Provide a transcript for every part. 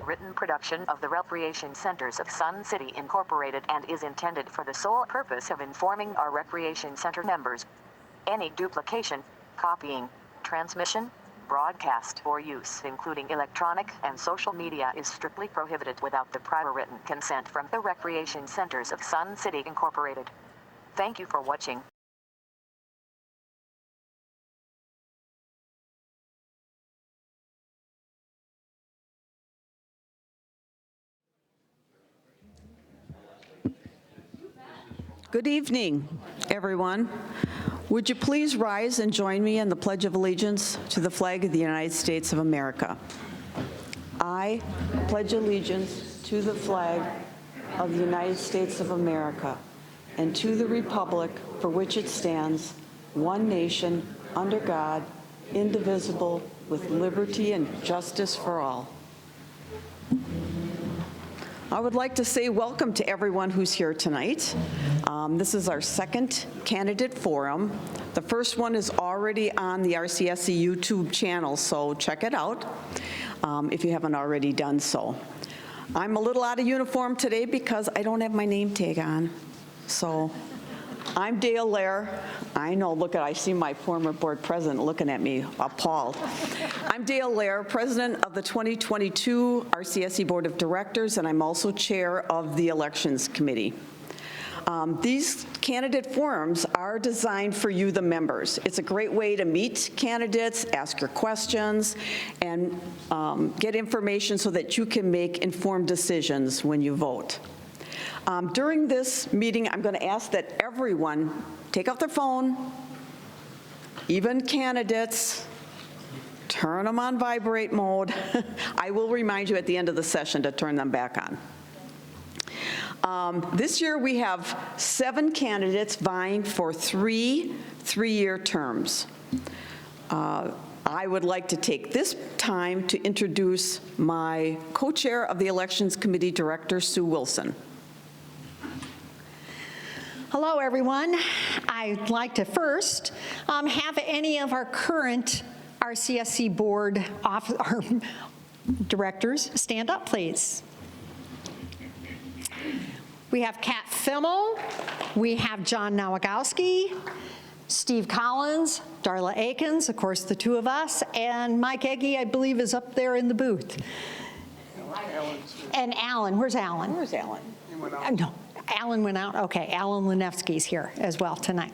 a written production of the Recreation Centers of Sun City Incorporated and is intended for the sole purpose of informing our Recreation Center members. Any duplication, copying, transmission, broadcast, or use, including electronic and social media, is strictly prohibited without the prior written consent from the Recreation Centers of Sun City Incorporated. Thank you for watching. Good evening, everyone. Would you please rise and join me in the Pledge of Allegiance to the flag of the United States of America? I pledge allegiance to the flag of the United States of America and to the republic for which it stands, one nation, under God, indivisible, with liberty and justice for all. I would like to say welcome to everyone who's here tonight. This is our second candidate forum. The first one is already on the RCSC YouTube channel, so check it out if you haven't already done so. I'm a little out of uniform today because I don't have my name tag on. So I'm Dale Lair. I know, look at, I see my former board president looking at me, appalled. I'm Dale Lair, president of the 2022 RCSC Board of Directors, and I'm also chair of the Elections Committee. These candidate forums are designed for you, the members. It's a great way to meet candidates, ask your questions, and get information so that you can make informed decisions when you vote. During this meeting, I'm going to ask that everyone take out their phone, even candidates, turn them on vibrate mode. I will remind you at the end of the session to turn them back on. This year we have 7 candidates vying for 3 three-year terms. I would like to take this time to introduce my co-chair of the Elections Committee, Director Sue Wilson. Hello, everyone. I'd like to first have any of our current RCSC board directors stand up, please. We have Kat Fimmel, we have John Nowakowski, Steve Collins, Darla Akins, of course the two of us, and Mike Egge, I believe, is up there in the booth. And Alan, where's Alan? Where's Alan? No. Alan went out? Okay, Alan Linefsky's here as well tonight.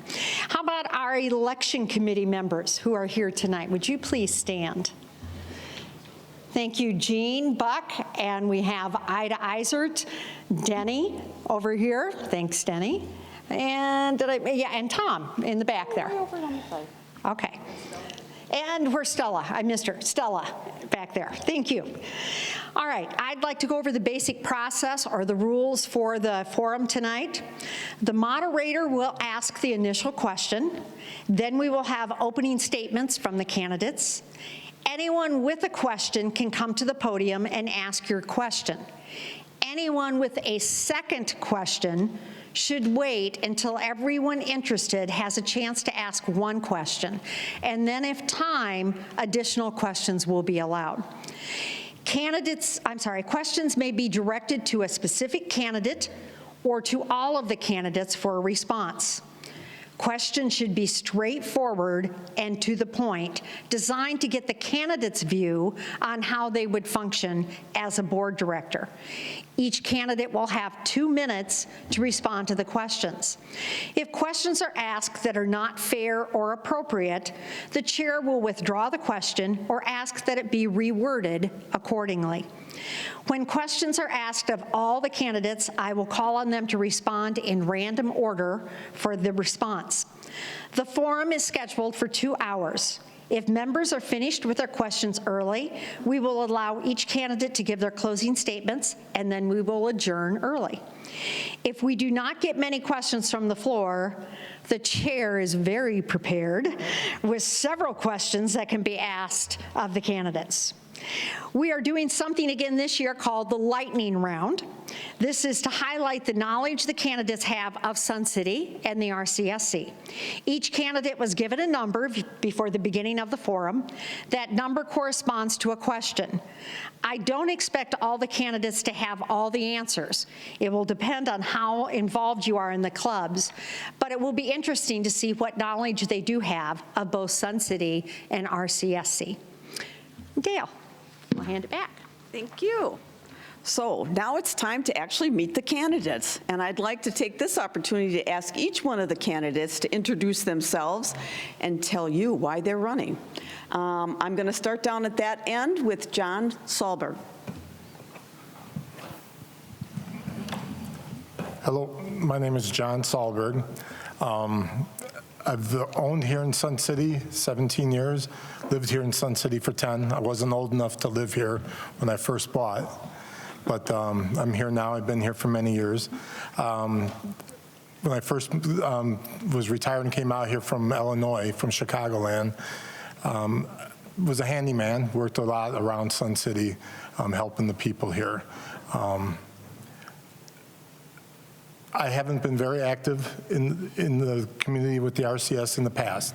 How about our election committee members who are here tonight? Would you please stand? Thank you, Jean Buck, and we have Ida Eisert, Denny over here. Thanks, Denny. And and Tom in the back there. Okay. And where's Stella? I missed her. Stella back there. Thank you. All right, I'd like to go over the basic process or the rules for the forum tonight. The moderator will ask the initial question. Then we will have opening statements from the candidates. Anyone with a question can come to the podium and ask your question. Anyone with a second question should wait until everyone interested has a chance to ask one question. And then if time, additional questions will be allowed. Questions may be directed to a specific candidate or to all of the candidates for a response. Questions should be straightforward and to the point, designed to get the candidate's view on how they would function as a board director. Each candidate will have 2 minutes to respond to the questions. If questions are asked that are not fair or appropriate, the chair will withdraw the question or ask that it be reworded accordingly. When questions are asked of all the candidates, I will call on them to respond in random order for the response. The forum is scheduled for 2 hours. If members are finished with their questions early, we will allow each candidate to give their closing statements, and then we will adjourn early. If we do not get many questions from the floor, the chair is very prepared with several questions that can be asked of the candidates. We are doing something again this year called the lightning round. This is to highlight the knowledge the candidates have of Sun City and the RCSC. Each candidate was given a number before the beginning of the forum. That number corresponds to a question. I don't expect all the candidates to have all the answers. It will depend on how involved you are in the clubs, but it will be interesting to see what knowledge they do have of both Sun City and RCSC. Dale, I'll hand it back. Thank you. So now it's time to actually meet the candidates, and I'd like to take this opportunity to ask each one of the candidates to introduce themselves and tell you why they're running. I'm going to start down at that end with John Sahlberg. Hello, my name is John Sahlberg. I've owned here in Sun City 17 years, lived here in Sun City for 10. I wasn't old enough to live here when I first bought, but I'm here now. I've been here for many years. When I first was retired and came out here from Illinois, from Chicagoland, was a handyman, worked a lot around Sun City, helping the people here. I haven't been very active in the community with the RCS in the past.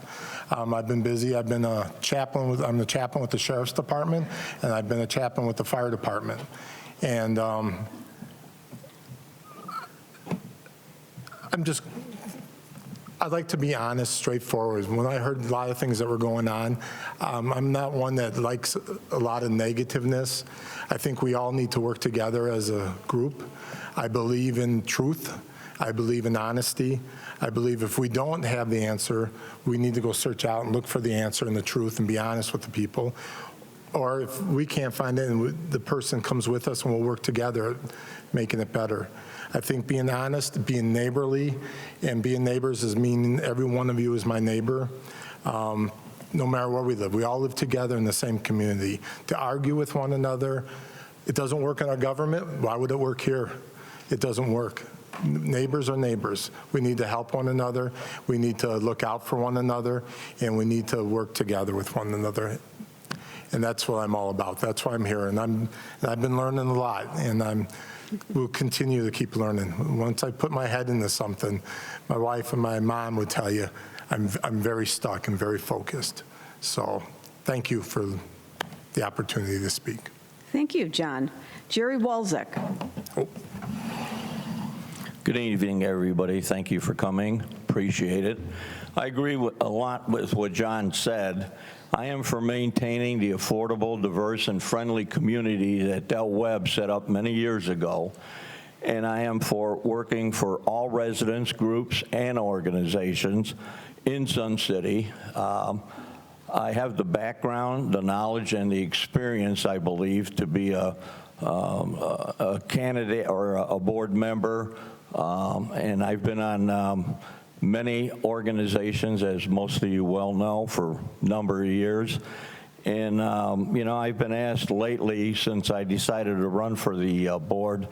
I've been busy. I've been a chaplain I'm the chaplain with the Sheriff's Department, and I've been a chaplain with the Fire Department. And I'd like to be honest, straightforward. When I heard a lot of things that were going on, I'm not one that likes a lot of negativeness. I think we all need to work together as a group. I believe in truth. I believe in honesty. I believe if we don't have the answer, we need to go search out and look for the answer and the truth and be honest with the people. Or if we can't find it and the person comes with us and we'll work together at making it better. I think being honest, being neighborly, and being neighbors is meaning every one of you is my neighbor. No matter where we live, we all live together in the same community. To argue with one another, it doesn't work in our government. Why would it work here? It doesn't work. Neighbors are neighbors. We need to help one another. We need to look out for one another, and we need to work together with one another. And that's what I'm all about. That's why I'm here. And I've been learning a lot, and we'll continue to keep learning. Once I put my head into something, my wife and my mom would tell you, I'm very stuck and very focused. So thank you for the opportunity to speak. Thank you, John. Jerry Walczak. Oh. Good evening, everybody. Thank you for coming. Appreciate it. I agree a lot with what John said. I am for maintaining the affordable, diverse, and friendly community that Del Webb set up many years ago. And I am for working for all residents, groups, and organizations in Sun City. I have the background, the knowledge, and the experience, I believe, to be a candidate or a board member. And I've been on many organizations, as most of you well know, for a number of years. And, you know, I've been asked lately, since I decided to run for the board,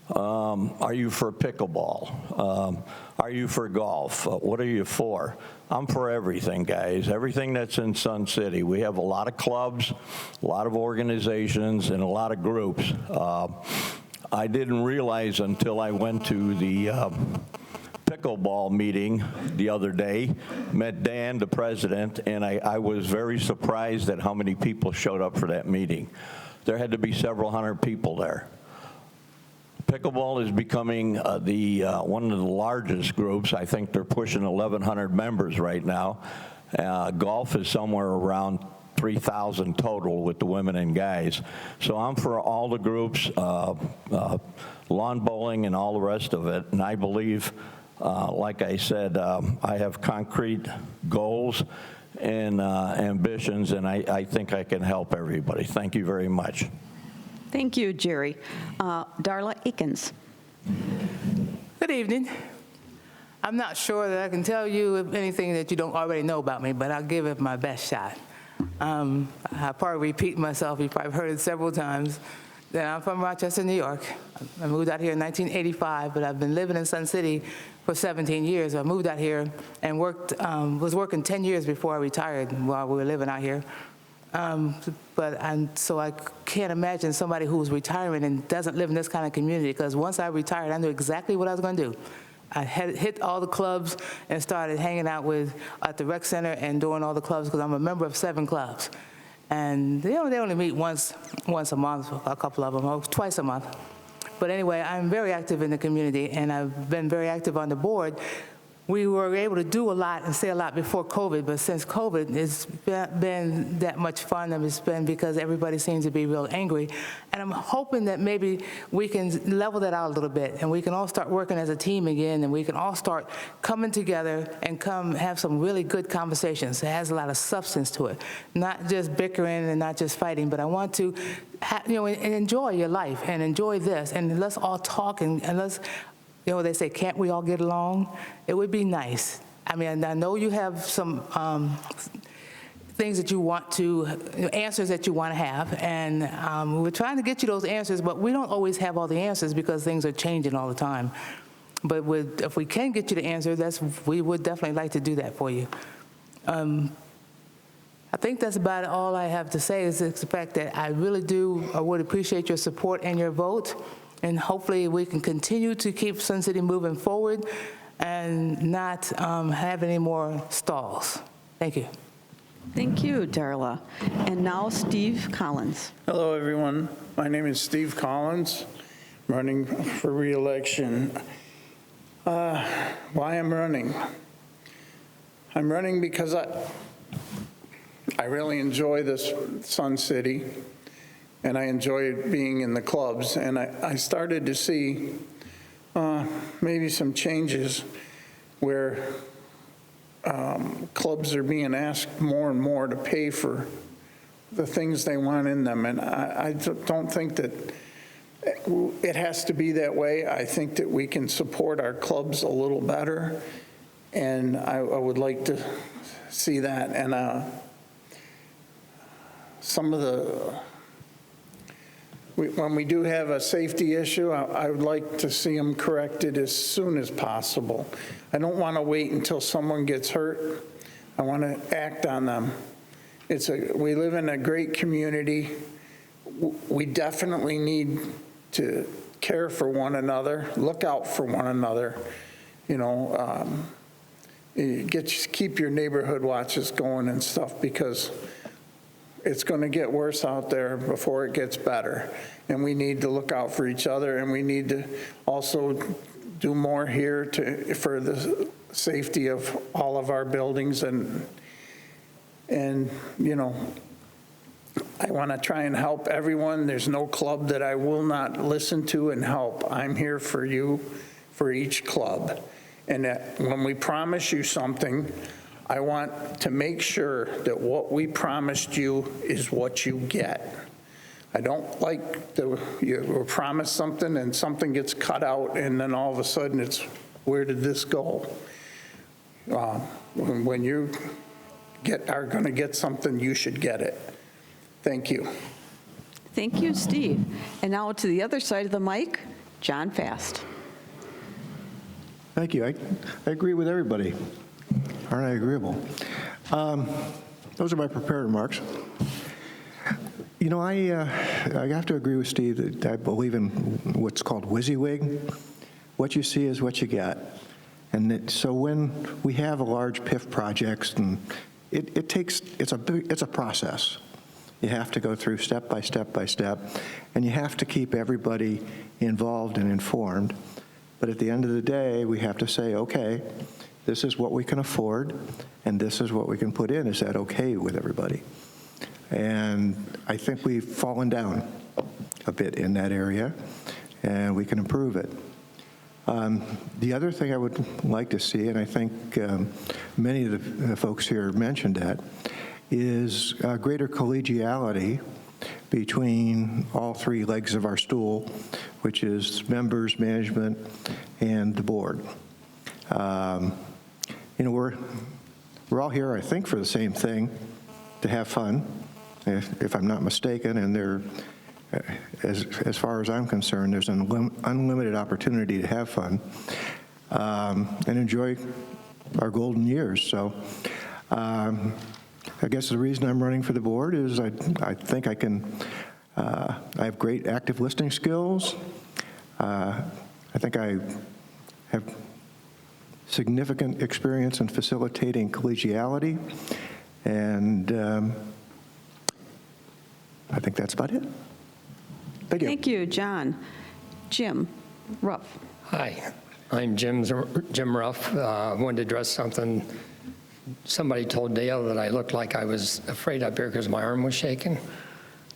are you for pickleball? Are you for golf? What are you for? I'm for everything, guys, everything that's in Sun City. We have a lot of clubs, a lot of organizations, and a lot of groups. I didn't realize until I went to the pickleball meeting the other day, met Dan, the president, and I was very surprised at how many people showed up for that meeting. There had to be several hundred people there. Pickleball is becoming one of the largest groups. I think they're pushing 1,100 members right now. Golf is somewhere around 3,000 total with the women and guys. So I'm for all the groups, lawn bowling and all the rest of it. And I believe, like I said, I have concrete goals and ambitions, and I think I can help everybody. Thank you very much. Thank you, Jerry. Darla Akins. Good evening. I'm not sure that I can tell you anything that you don't already know about me, but I'll give it my best shot. I'll probably repeat myself. You've probably heard it several times. That I'm from Rochester, New York. I moved out here in 1985, but I've been living in Sun City for 17 years. I moved out here and worked, was working 10 years before I retired while we were living out here. So I can't imagine somebody who's retiring and doesn't live in this kind of community, because once I retired, I knew exactly what I was going to do. I had hit all the clubs and started hanging out at the rec center and doing all the clubs, because I'm a member of 7 clubs. And they only meet once a month, a couple of them, or twice a month. But anyway, I'm very active in the community, and I've been very active on the board. We were able to do a lot and say a lot before COVID, but since COVID, it's been that much fun, and it's been because everybody seems to be real angry. And I'm hoping that maybe we can level that out a little bit, and we can all start working as a team again, and we can all start coming together and come have some really good conversations. It has a lot of substance to it, not just bickering and not just fighting, but I want to, and enjoy your life and enjoy this, and let's all talk and let's. They say, can't we all get along? It would be nice. I mean, I know you have some things that you want to, answers that you want to have, and we're trying to get you those answers, but we don't always have all the answers because things are changing all the time. But if we can get you the answer, we would definitely like to do that for you. I think that's about all I have to say, is the fact that I would appreciate your support and your vote. And hopefully we can continue to keep Sun City moving forward and not have any more stalls. Thank you. Thank you, Darla. And now Steve Collins. Hello, everyone. My name is Steve Collins, running for re-election. Why I'm running? I'm running because I really enjoy this Sun City. And I enjoy being in the clubs, and I started to see maybe some changes where clubs are being asked more and more to pay for the things they want in them, and I don't think that it has to be that way. I think that we can support our clubs a little better, and I would like to see that. And some of the when we do have a safety issue, I would like to see them corrected as soon as possible. I don't want to wait until someone gets hurt. I want to act on them. We live in a great community. We definitely need to care for one another, look out for one another. Keep your neighborhood watches going and stuff, because it's going to get worse out there before it gets better. And we need to look out for each other, and we need to also do more here for the safety of all of our buildings. And I want to try and help everyone. There's no club that I will not listen to and help. I'm here for you, for each club. And when we promise you something, I want to make sure that what we promised you is what you get. I don't like you were promised something and something gets cut out, and then all of a sudden it's, where did this go? When you are going to get something, you should get it. Thank you. Thank you, Steve. And now to the other side of the mic, John Fast. Thank you. I agree with everybody. Aren't I agreeable? Those are my prepared remarks. I have to agree with Steve that I believe in what's called WYSIWYG. What you see is what you get. And so when we have a large PIF projects, and it's a process. You have to go through step by step by step, and you have to keep everybody involved and informed. But at the end of the day, we have to say, okay, this is what we can afford, and this is what we can put in. Is that okay with everybody? And I think we've fallen down a bit in that area, and we can improve it. The other thing I would like to see, and I think many of the folks here mentioned that, is greater collegiality between all three legs of our stool, which is members, management, and the board. We're all here, I think, for the same thing, to have fun, if I'm not mistaken, and there, as far as I'm concerned, there's an unlimited opportunity to have fun and enjoy our golden years. So I guess the reason I'm running for the board is I think I can, I have great active listening skills. I think I have significant experience in facilitating collegiality, and I think that's about it. Thank you. Thank you, John. Jim Ruff. Hi, I'm Jim Ruff. I wanted to address something. Somebody told Dale that I looked like I was afraid up here because my arm was shaking.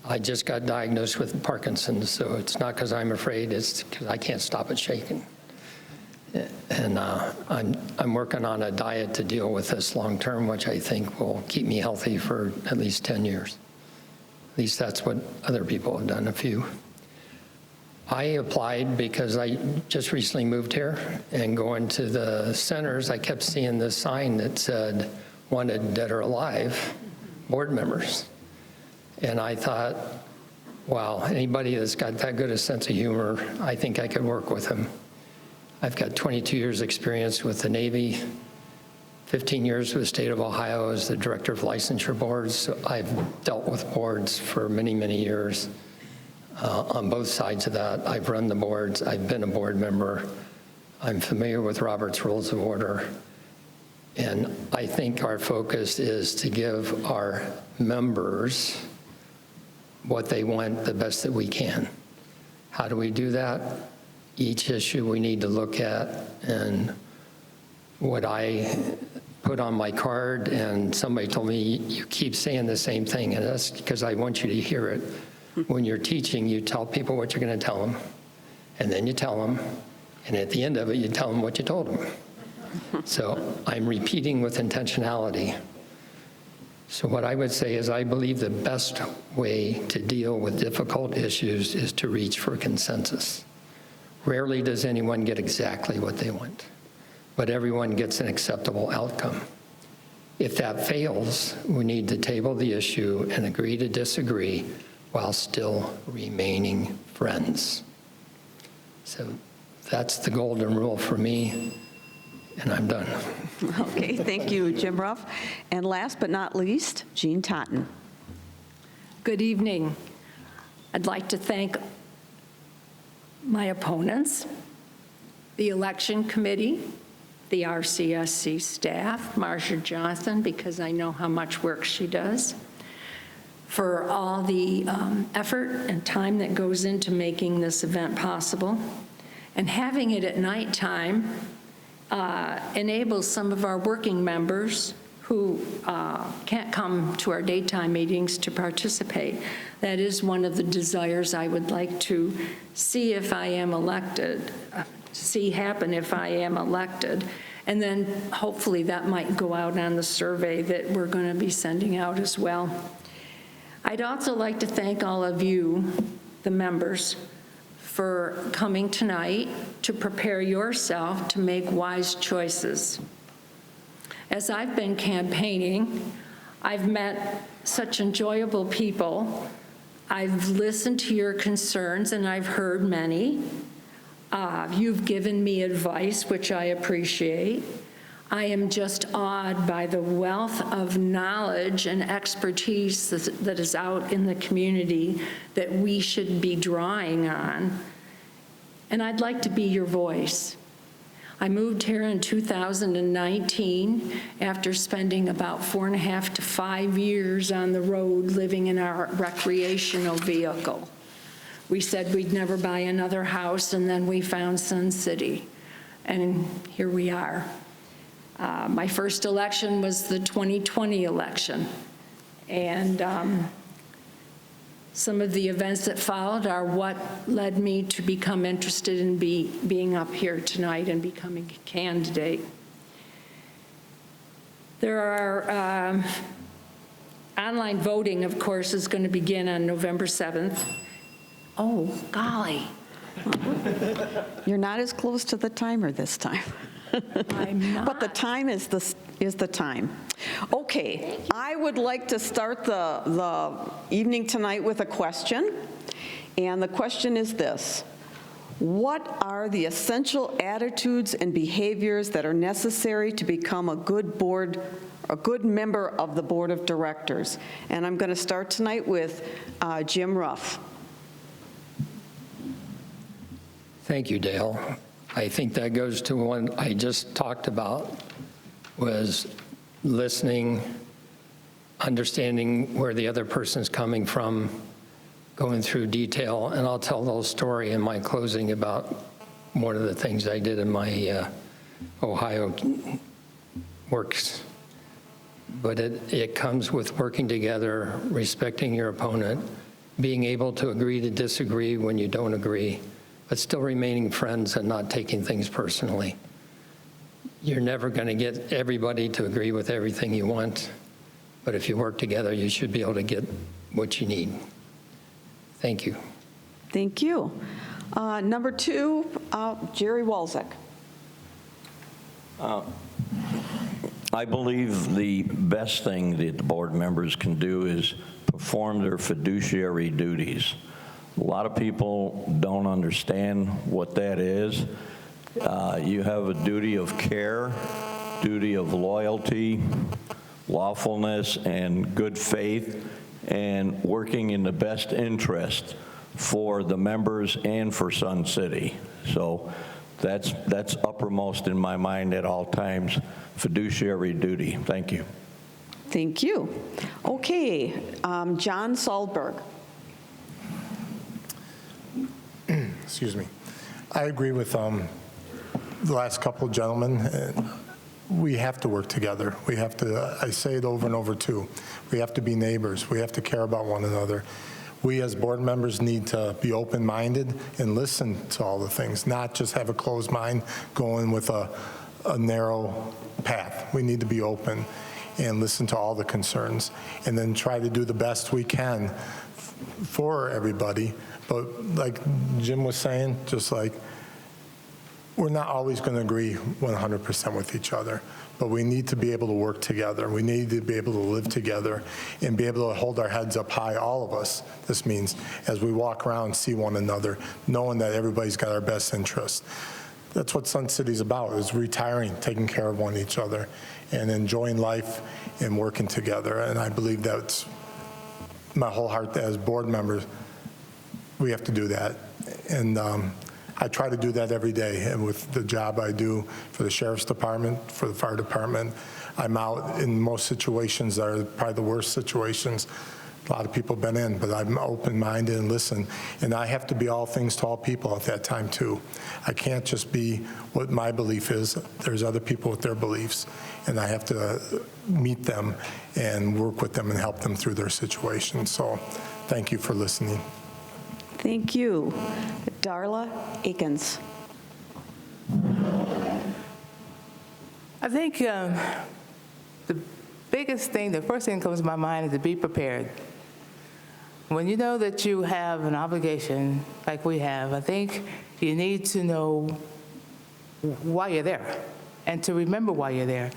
I just got diagnosed with Parkinson's, so it's not because I'm afraid, it's because I can't stop it shaking. And I'm working on a diet to deal with this long term, which I think will keep me healthy for at least 10 years. At least that's what other people have done, a few. I applied because I just recently moved here, and going to the centers, I kept seeing this sign that said, wanted dead or alive, board members. And I thought, wow, anybody that's got that good a sense of humor, I think I could work with him. I've got 22 years experience with the Navy, 15 years with the state of Ohio as the director of licensure boards. So I've dealt with boards for many, many years. On both sides of that, I've run the boards, I've been a board member, I'm familiar with Robert's Rules of Order, and I think our focus is to give our members what they want the best that we can. How do we do that? Each issue we need to look at, and what I put on my card, and somebody told me, you keep saying the same thing, and that's because I want you to hear it. When you're teaching, you tell people what you're going to tell them, and then you tell them, and at the end of it, you tell them what you told them. So I'm repeating with intentionality. So what I would say is I believe the best way to deal with difficult issues is to reach for consensus. Rarely does anyone get exactly what they want, but everyone gets an acceptable outcome. If that fails, we need to table the issue and agree to disagree while still remaining friends. So that's the golden rule for me, and I'm done. Okay, thank you, Jim Ruff. And last but not least, Jean Totten. Good evening. I'd like to thank my opponents, the election committee, the RCSC staff, Marcia Johnson, because I know how much work she does, for all the effort and time that goes into making this event possible. And having it at nighttime enables some of our working members who can't come to our daytime meetings to participate. That is one of the desires I would like to see if I am elected, see happen if I am elected. And then hopefully that might go out on the survey that we're going to be sending out as well. I'd also like to thank all of you, the members, for coming tonight to prepare yourself to make wise choices. As I've been campaigning, I've met such enjoyable people. I've listened to your concerns, and I've heard many. You've given me advice, which I appreciate. I am just awed by the wealth of knowledge and expertise that is out in the community that we should be drawing on. And I'd like to be your voice. I moved here in 2019 after spending about 4.5 to 5 years on the road living in our recreational vehicle. We said we'd never buy another house, and then we found Sun City, and here we are. My first election was the 2020 election, and some of the events that followed are what led me to become interested in being up here tonight and becoming a candidate. There are online voting, of course, is going to begin on November 7th. Oh, golly. You're not as close to the timer this time. I'm not. But the time is the time. Okay, I would like to start the evening tonight with a question. And the question is this: What are the essential attitudes and behaviors that are necessary to become a good member of the Board of Directors? And I'm going to start tonight with Jim Ruff. Thank you, Dale. I think that goes to one I just talked about, was listening, understanding where the other person's coming from, going through detail, and I'll tell a little story in my closing about one of the things I did in my Ohio works. But it comes with working together, respecting your opponent, being able to agree to disagree when you don't agree, but still remaining friends and not taking things personally. You're never going to get everybody to agree with everything you want, but if you work together, you should be able to get what you need. Thank you. Thank you. Number 2, Jerry Walczak. I believe the best thing that the board members can do is perform their fiduciary duties. A lot of people don't understand what that is. You have a duty of care, duty of loyalty, lawfulness, and good faith, and working in the best interest for the members and for Sun City. So that's uppermost in my mind at all times, fiduciary duty. Thank you. Thank you. Okay, John Sahlberg. Excuse me. I agree with the last couple of gentlemen. We have to work together. We have to, I say it over and over too, we have to be neighbors. We have to care about one another. We as board members need to be open-minded and listen to all the things, not just have a closed mind going with a narrow path. We need to be open and listen to all the concerns and then try to do the best we can for everybody. But like Jim was saying, just like, we're not always going to agree 100% with each other, but we need to be able to work together. We need to be able to live together and be able to hold our heads up high, all of us. This means as we walk around, see one another, knowing that everybody's got our best interest. That's what Sun City's about, is retiring, taking care of one each other, and enjoying life and working together. And I believe that's my whole heart as board members. We have to do that. And I try to do that every day, and with the job I do for the Sheriff's Department, for the Fire Department, I'm out in most situations that are probably the worst situations a lot of people have been in, but I'm open-minded and listen, and I have to be all things to all people at that time too. I can't just be what my belief is. There's other people with their beliefs, and I have to meet them and work with them and help them through their situation. So thank you for listening. Thank you. Darla Akins. I think the biggest thing, the first thing that comes to my mind is to be prepared. When you know that you have an obligation like we have, I think you need to know why you're there and to remember why you're there.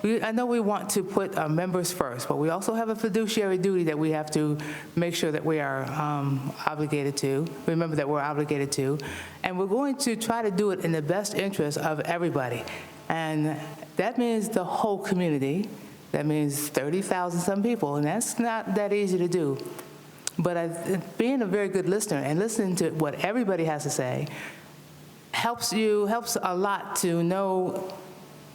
I know we want to put our members first, but we also have a fiduciary duty that we have to make sure that we are obligated to, remember that we're obligated to, and we're going to try to do it in the best interest of everybody. And that means the whole community. That means 30,000 some people, and that's not that easy to do. But being a very good listener and listening to what everybody has to say helps a lot to know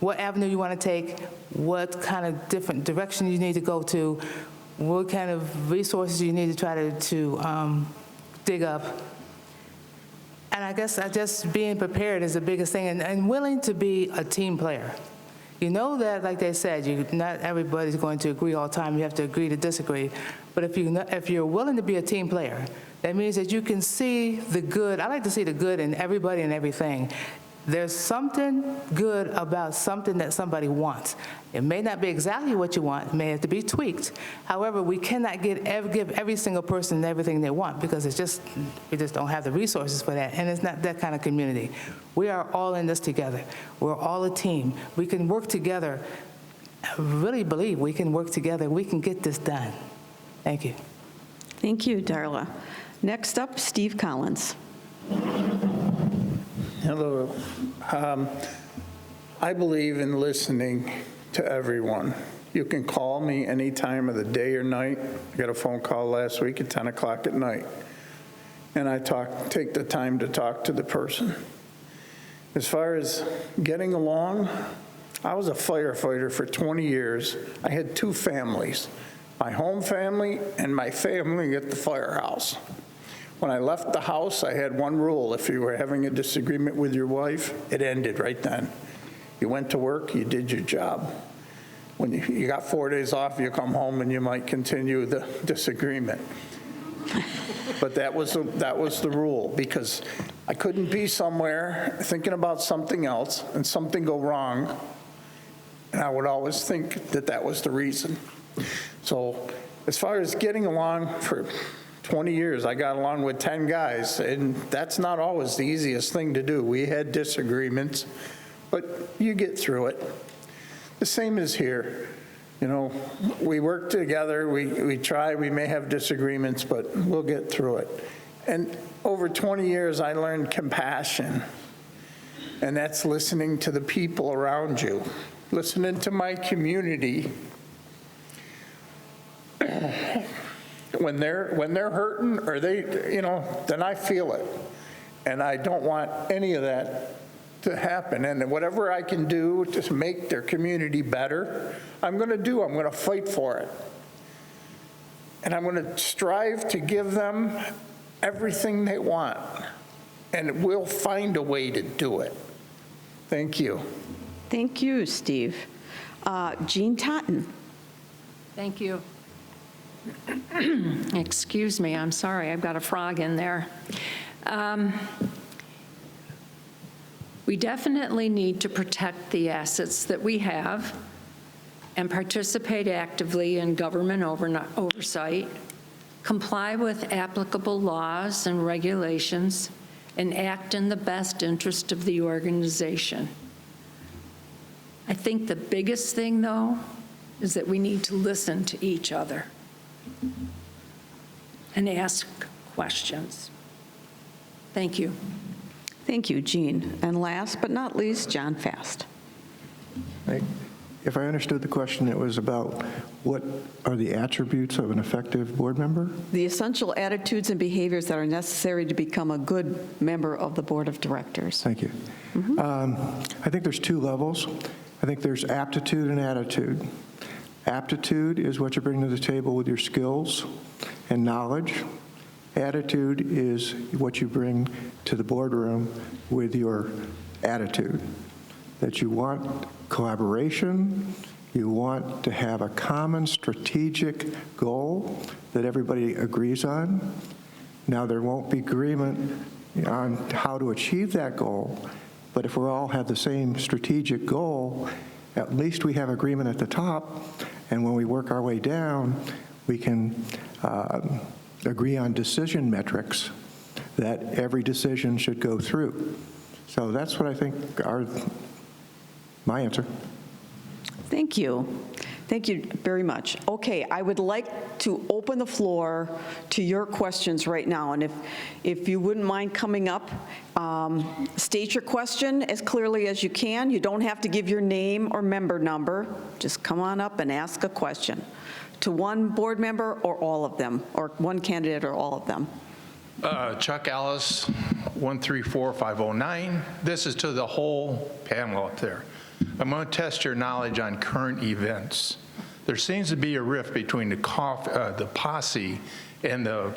what avenue you want to take, what kind of different direction you need to go to, what kind of resources you need to try to dig up. And I guess just being prepared is the biggest thing, and willing to be a team player. You know that, like they said, not everybody's going to agree all the time. You have to agree to disagree. But if you're willing to be a team player, that means that you can see the good. I like to see the good in everybody and everything. There's something good about something that somebody wants. It may not be exactly what you want. It may have to be tweaked. However, we cannot give every single person everything they want because we just don't have the resources for that, and it's not that kind of community. We are all in this together. We're all a team. We can work together. I really believe we can work together. We can get this done. Thank you. Thank you, Darla. Next up, Steve Collins. Hello. I believe in listening to everyone. You can call me any time of the day or night. I got a phone call last week at 10 o'clock at night, and I take the time to talk to the person. As far as getting along, I was a firefighter for 20 years. I had two families, my home family and my family at the firehouse. When I left the house, I had one rule. If you were having a disagreement with your wife, it ended right then. You went to work, you did your job. When you got 4 days off, you come home and you might continue the disagreement. But that was the rule, because I couldn't be somewhere thinking about something else and something go wrong, and I would always think that that was the reason. So as far as getting along, for 20 years, I got along with 10 guys, and that's not always the easiest thing to do. We had disagreements, but you get through it. The same is here. You know, we work together, we try, we may have disagreements, but we'll get through it. And over 20 years, I learned compassion, and that's listening to the people around you, listening to my community. When they're hurting, or then I feel it, and I don't want any of that to happen. And whatever I can do to make their community better, I'm going to do. I'm going to fight for it, and I'm going to strive to give them everything they want, and we'll find a way to do it. Thank you. Thank you, Steve. Jean Totten. Thank you. Excuse me, I'm sorry, I've got a frog in there. We definitely need to protect the assets that we have and participate actively in government oversight, comply with applicable laws and regulations, and act in the best interest of the organization. I think the biggest thing, though, is that we need to listen to each other and ask questions. Thank you. Thank you, Jean. And last but not least, John Fast. If I understood the question, it was about what are the attributes of an effective board member? The essential attitudes and behaviors that are necessary to become a good member of the Board of Directors. Thank you. I think there's two levels. I think there's aptitude and attitude. Aptitude is what you bring to the table with your skills and knowledge. Attitude is what you bring to the boardroom with your attitude. That you want collaboration, you want to have a common strategic goal that everybody agrees on. Now, there won't be agreement on how to achieve that goal, but if we all have the same strategic goal, at least we have agreement at the top, and when we work our way down, we can agree on decision metrics that every decision should go through. So that's what I think are my answer. Thank you. Thank you very much. Okay, I would like to open the floor to your questions right now, and if you wouldn't mind coming up, state your question as clearly as you can. You don't have to give your name or member number. Just come on up and ask a question to one board member or all of them, or one candidate or all of them. Chuck Ellis, 134509. This is to the whole panel up there. I'm going to test your knowledge on current events. There seems to be a rift between the posse and the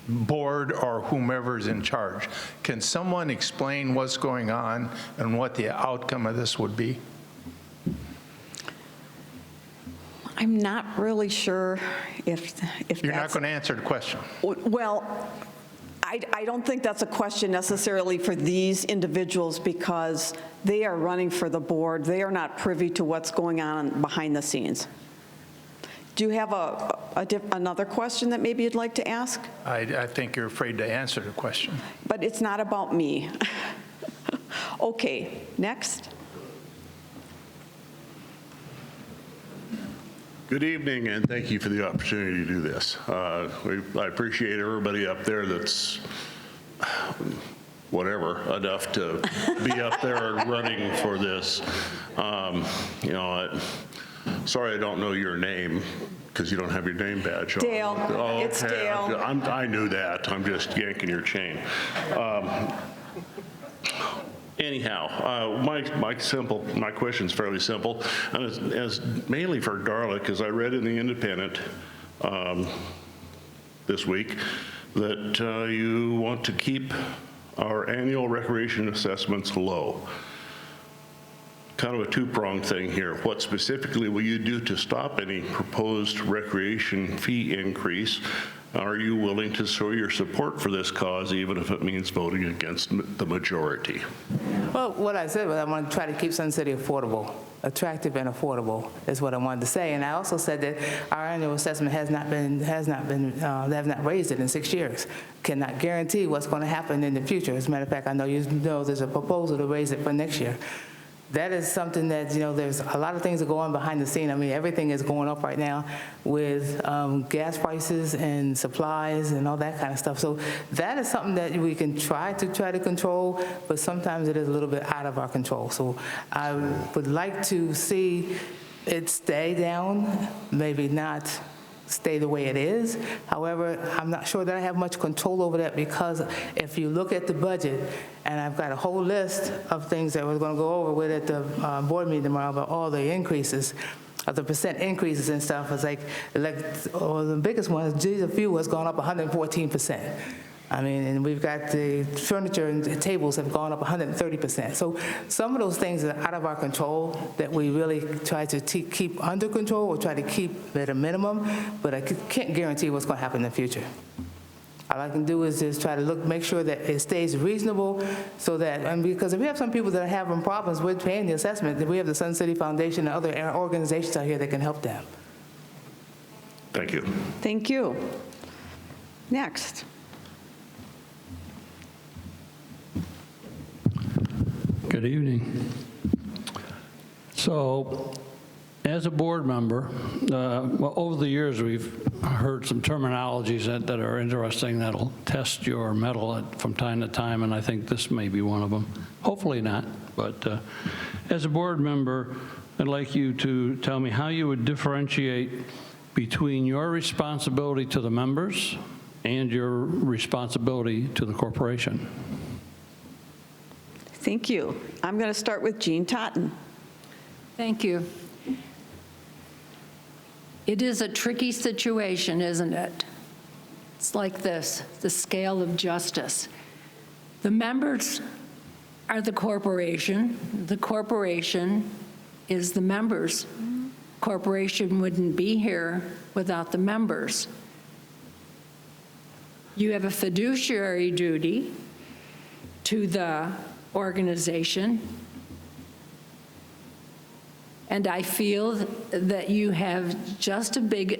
board or whomever's in charge. Can someone explain what's going on and what the outcome of this would be? I'm not really sure if You're not going to answer the question. Well, I don't think that's a question necessarily for these individuals because they are running for the board. They are not privy to what's going on behind the scenes. Do you have another question that maybe you'd like to ask? I think you're afraid to answer the question. But it's not about me. Okay, next. Good evening, and thank you for the opportunity to do this. I appreciate everybody up there that's whatever, enough to be up there and running for this. You know, sorry I don't know your name, because you don't have your name badge on. Dale. Oh, It's okay. Dale. I knew that. I'm just yanking your chain. Anyhow, my question's fairly simple, and it's mainly for Darla, because I read in the Independent this week that you want to keep our annual recreation assessments low. Kind of a two-pronged thing here. What specifically will you do to stop any proposed recreation fee increase? Are you willing to show your support for this cause, even if it means voting against the majority? Well, what I said was I want to try to keep Sun City affordable, attractive and affordable is what I wanted to say. And I also said that our annual assessment they have not raised it in 6 years. Cannot guarantee what's going to happen in the future. As a matter of fact, I know you know there's a proposal to raise it for next year. That is something that, you know, there's a lot of things that go on behind the scene. I mean, everything is going up right now with gas prices and supplies and all that kind of stuff. So that is something that we can try to control, but sometimes it is a little bit out of our control. So I would like to see it stay down, maybe not stay the way it is. However, I'm not sure that I have much control over that, because if you look at the budget, and I've got a whole list of things that we're going to go over with at the board meeting tomorrow about all the increases, of the percent increases and stuff. It's like the biggest one is diesel fuel has gone up 114%. I mean, and we've got the furniture and the tables have gone up 130%. So some of those things are out of our control that we really try to keep under control or try to keep at a minimum, but I can't guarantee what's going to happen in the future. All I can do is just try to make sure that it stays reasonable, so that, and because if we have some people that are having problems with paying the assessment, then we have the Sun City Foundation and other organizations out here that can help them. Thank you. Thank you. Next. Good evening. So, as a board member, well, over the years we've heard some terminologies that are interesting that'll test your mettle from time to time, and I think this may be one of them. Hopefully not, but as a board member, I'd like you to tell me how you would differentiate between your responsibility to the members and your responsibility to the corporation. Thank you. I'm going to start with Jean Totten. Thank you. It is a tricky situation, isn't it? It's like this, the scale of justice. The members are the corporation. The corporation is the members. Corporation wouldn't be here without the members. You have a fiduciary duty to the organization, and I feel that you have just as big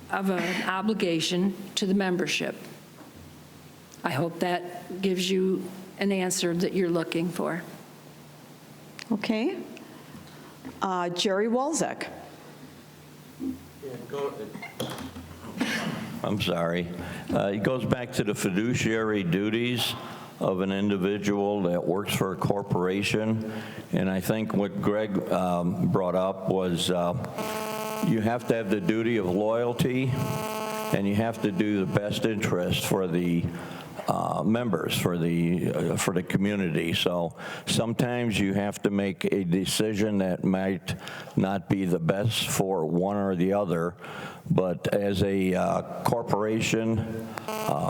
of an obligation to the membership. I hope that gives you an answer that you're looking for. Okay. Jerry Walczak. I'm sorry. It goes back to the fiduciary duties of an individual that works for a corporation. And I think what Greg brought up was you have to have the duty of loyalty, and you have to do the best interest for the members, for the community. So sometimes you have to make a decision that might not be the best for one or the other, but as a corporation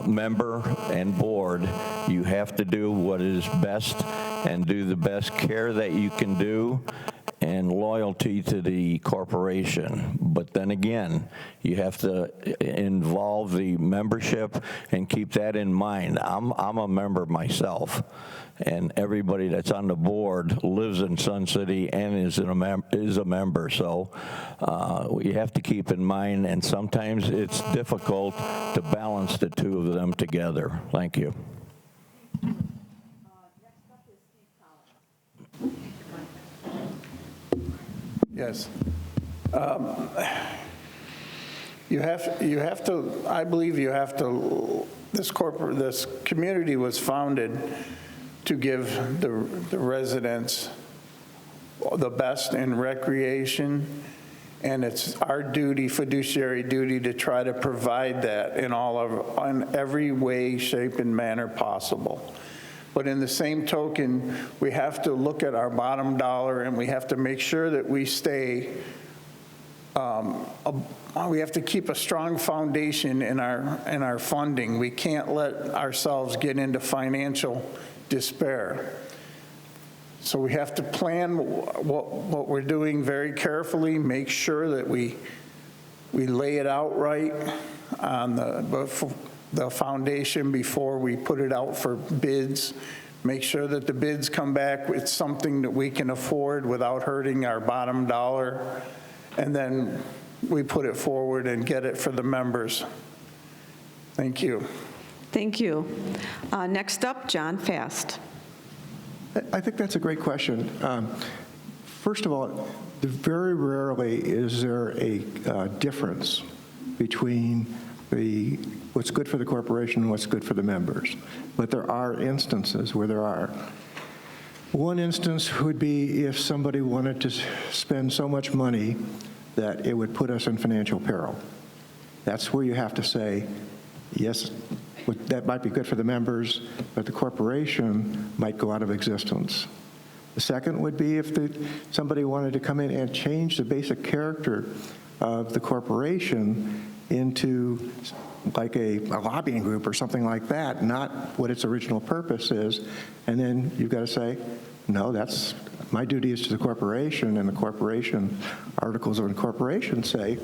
member and board, you have to do what is best and do the best care that you can do and loyalty to the corporation. But then again, you have to involve the membership and keep that in mind. I'm a member myself, and everybody that's on the board lives in Sun City and is a member. So you have to keep in mind, and sometimes it's difficult to balance the two of them together. Thank you. Yes. You have to, I believe you have to, this community was founded to give the residents the best in recreation, and it's our duty, fiduciary duty, to try to provide that in every way, shape, and manner possible. But in the same token, we have to look at our bottom dollar, and we have to make sure that we stay, we have to keep a strong foundation in our funding. We can't let ourselves get into financial despair. So we have to plan what we're doing very carefully, make sure that we lay it out right on the foundation before we put it out for bids, make sure that the bids come back with something that we can afford without hurting our bottom dollar, and then we put it forward and get it for the members. Thank you. Thank you. Next up, John Fast. I think that's a great question. First of all, very rarely is there a difference between what's good for the corporation and what's good for the members. But there are instances where there are. One instance would be if somebody wanted to spend so much money that it would put us in financial peril. That's where you have to say, yes, that might be good for the members, but the corporation might go out of existence. The second would be if somebody wanted to come in and change the basic character of the corporation into like a lobbying group or something like that, not what its original purpose is, and then you've got to say, no, that's my duty is to the corporation, and the corporation, articles of incorporation say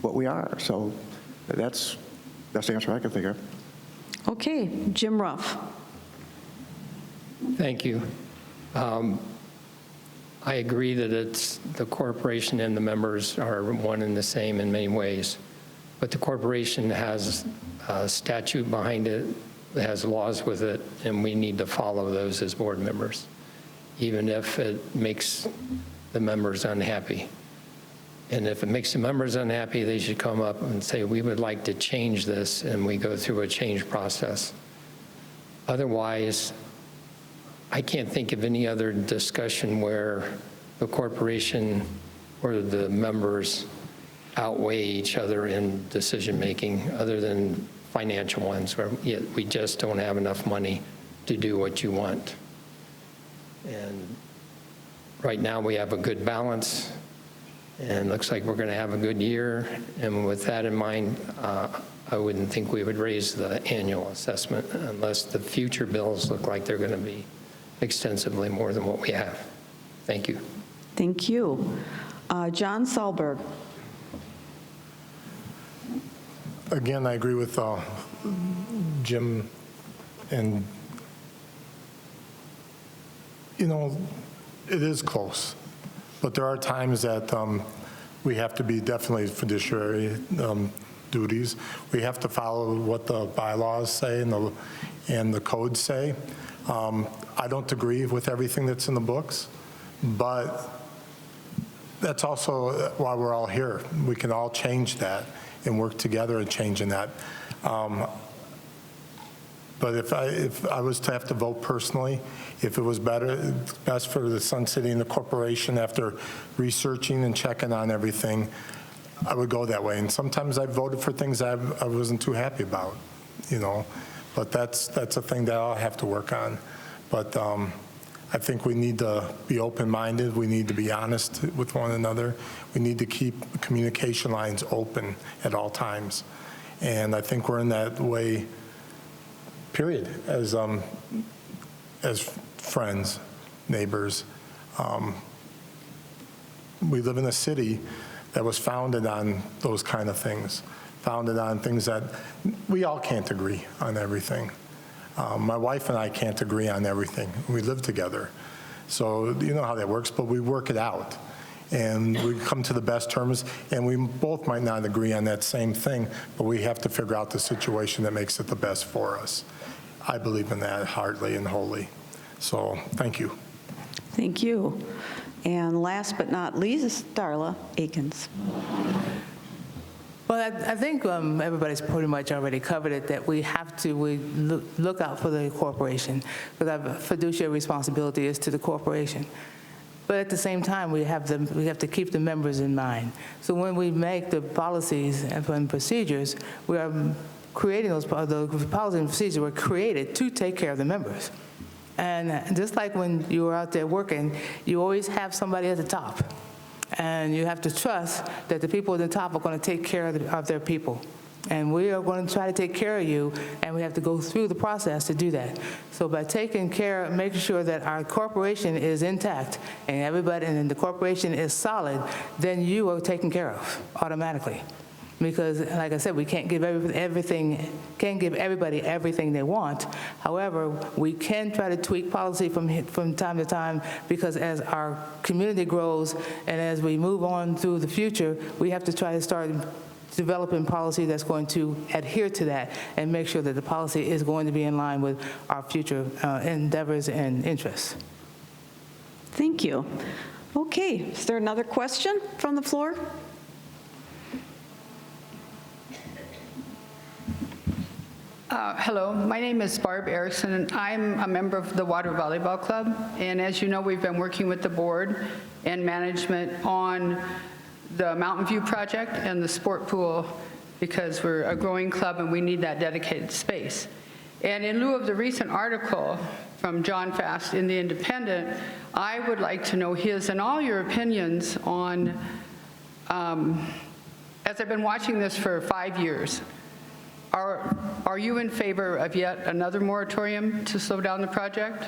what we are. So that's the answer I can think of. Okay, Jim Ruff. Thank you. I agree that it's the corporation and the members are one and the same in many ways, but the corporation has a statute behind it, it has laws with it, and we need to follow those as board members, even if it makes the members unhappy. And if it makes the members unhappy, they should come up and say, we would like to change this, and we go through a change process. Otherwise, I can't think of any other discussion where the corporation or the members outweigh each other in decision-making other than financial ones, where we just don't have enough money to do what you want. And right now, we have a good balance. And looks like we're going to have a good year. And with that in mind, I wouldn't think we would raise the annual assessment unless the future bills look like they're going to be extensively more than what we have. Thank you. Thank you. John Sahlberg. Again, I agree with Jim, and it is close. But there are times that we have to be definitely fiduciary duties. We have to follow what the bylaws say and the codes say. I don't agree with everything that's in the books, but that's also why we're all here. We can all change that and work together in changing that. But if I was to have to vote personally, if it was best for the Sun City and the corporation after researching and checking on everything, I would go that way. And sometimes I voted for things I wasn't too happy about, But that's a thing that I'll have to work on. But I think we need to be open-minded. We need to be honest with one another. We need to keep communication lines open at all times. And I think we're in that way, period, as friends, neighbors. We live in a city that was founded on those kind of things, founded on things that we all can't agree on everything. My wife and I can't agree on everything. We live together. So you know how that works, but we work it out. And we come to the best terms, and we both might not agree on that same thing, but we have to figure out the situation that makes it the best for us. I believe in that heartily and wholly. So thank you. Thank you. And last but not least, Darla Akins. Well, I think everybody's pretty much already covered it, that we have to look out for the corporation, because our fiduciary responsibility is to the corporation. But at the same time, we have to keep the members in mind. So when we make the policies and procedures, we are creating those policies and procedures were created to take care of the members. And just like when you are out there working, you always have somebody at the top. And you have to trust that the people at the top are going to take care of their people. And we are going to try to take care of you, and we have to go through the process to do that. So by taking care, making sure that our corporation is intact and everybody, and the corporation is solid, then you are taken care of automatically. Because, like I said, we can't give everybody everything they want. However, we can try to tweak policy from time to time, because as our community grows and as we move on through the future, we have to try to start developing policy that's going to adhere to that and make sure that the policy is going to be in line with our future endeavors and interests. Thank you. Okay, is there another question from the floor? Hello, my name is Barb Erickson, and I'm a member of the Water Volleyball Club. And as you know, we've been working with the board and management on the Mountain View project and the sport pool, because we're a growing club and we need that dedicated space. And in lieu of the recent article from John Fast in The Independent, I would like to know his and all your opinions on, as I've been watching this for 5 years, are you in favor of yet another moratorium to slow down the project?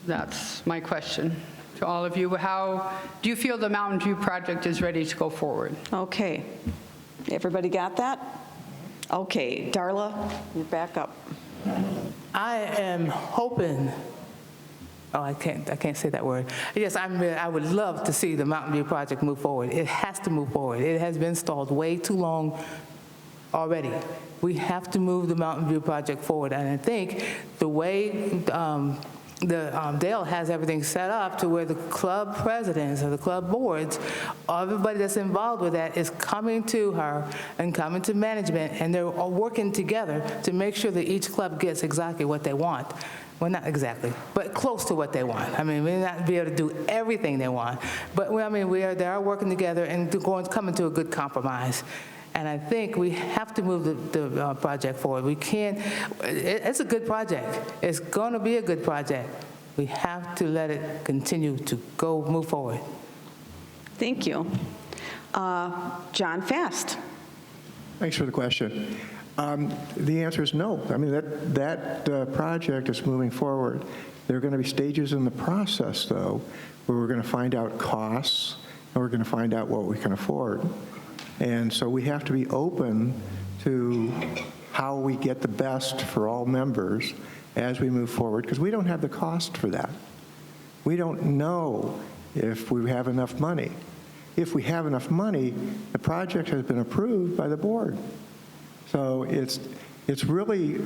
That's my question to all of you. How do you feel the Mountain View project is ready to go forward? Okay. Everybody got that? Okay. Darla, you're back up. I am hoping, I can't say that word. Yes, I would love to see the Mountain View project move forward. It has to move forward. It has been stalled way too long already. We have to move the Mountain View project forward. And I think the way Dale has everything set up to where the club presidents or the club boards, everybody that's involved with that is coming to her and coming to management, and they're all working together to make sure that each club gets exactly what they want. Well, not exactly, but close to what they want. I mean, we may not be able to do everything they want, but I mean, they are working together and coming to a good compromise. And I think we have to move the project forward. We can't, it's a good project. It's going to be a good project. We have to let it continue to move forward. Thank you. John Fast. Thanks for the question. The answer is no. I mean, that project is moving forward. There are going to be stages in the process, though, where we're going to find out costs, and we're going to find out what we can afford. And so we have to be open to how we get the best for all members as we move forward, because we don't have the cost for that. We don't know if we have enough money. If we have enough money, the project has been approved by the board. So it's really,